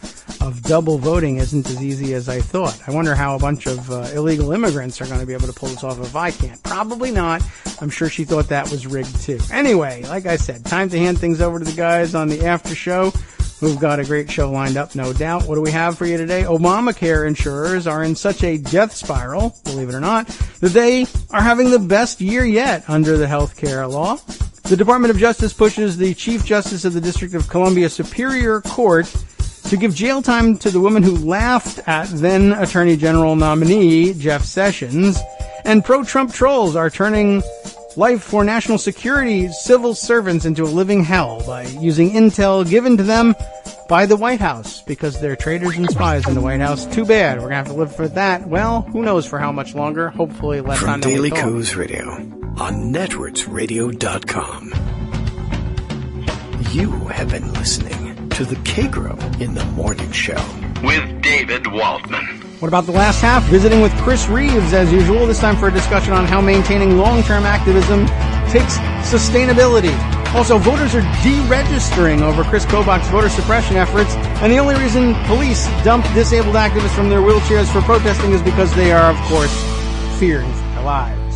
double voting isn't as easy as I thought. I wonder how a bunch of illegal immigrants are going to be able to pull this off if I can't. Probably not. I'm sure she thought that was rigged too. Anyway, like I said, time to hand things over to the guys on the after show, who've got a great show lined up, no doubt. What do we have for you today? Obamacare insurers are in such a death spiral, believe it or not, that they are having the best year yet under the health care law. The Department of Justice pushes the Chief Justice of the District of Columbia Superior Court to give jail time to the woman who laughed at then Attorney General nominee Jeff Sessions. And pro-Trump trolls are turning life for national security civil servants into a living hell by using intel given to them by the White House because they're traitors and spies in the White House. Too bad. We're going to have to live for that. Well, who knows for how much longer. Hopefully less time than we thought. From Daily Coos Radio on netrootsradio.com. You have been listening to the Kagro in the Morning Show with David Waldman. What about the last half? Visiting with Chris Reeves, as usual, this time for a discussion on how maintaining long-term activism takes sustainability. Also, voters are deregistering over Chris Kobach's voter suppression efforts, and the only reason police dumped disabled activists from their wheelchairs for protesting is because they are, of course, fearing for their lives.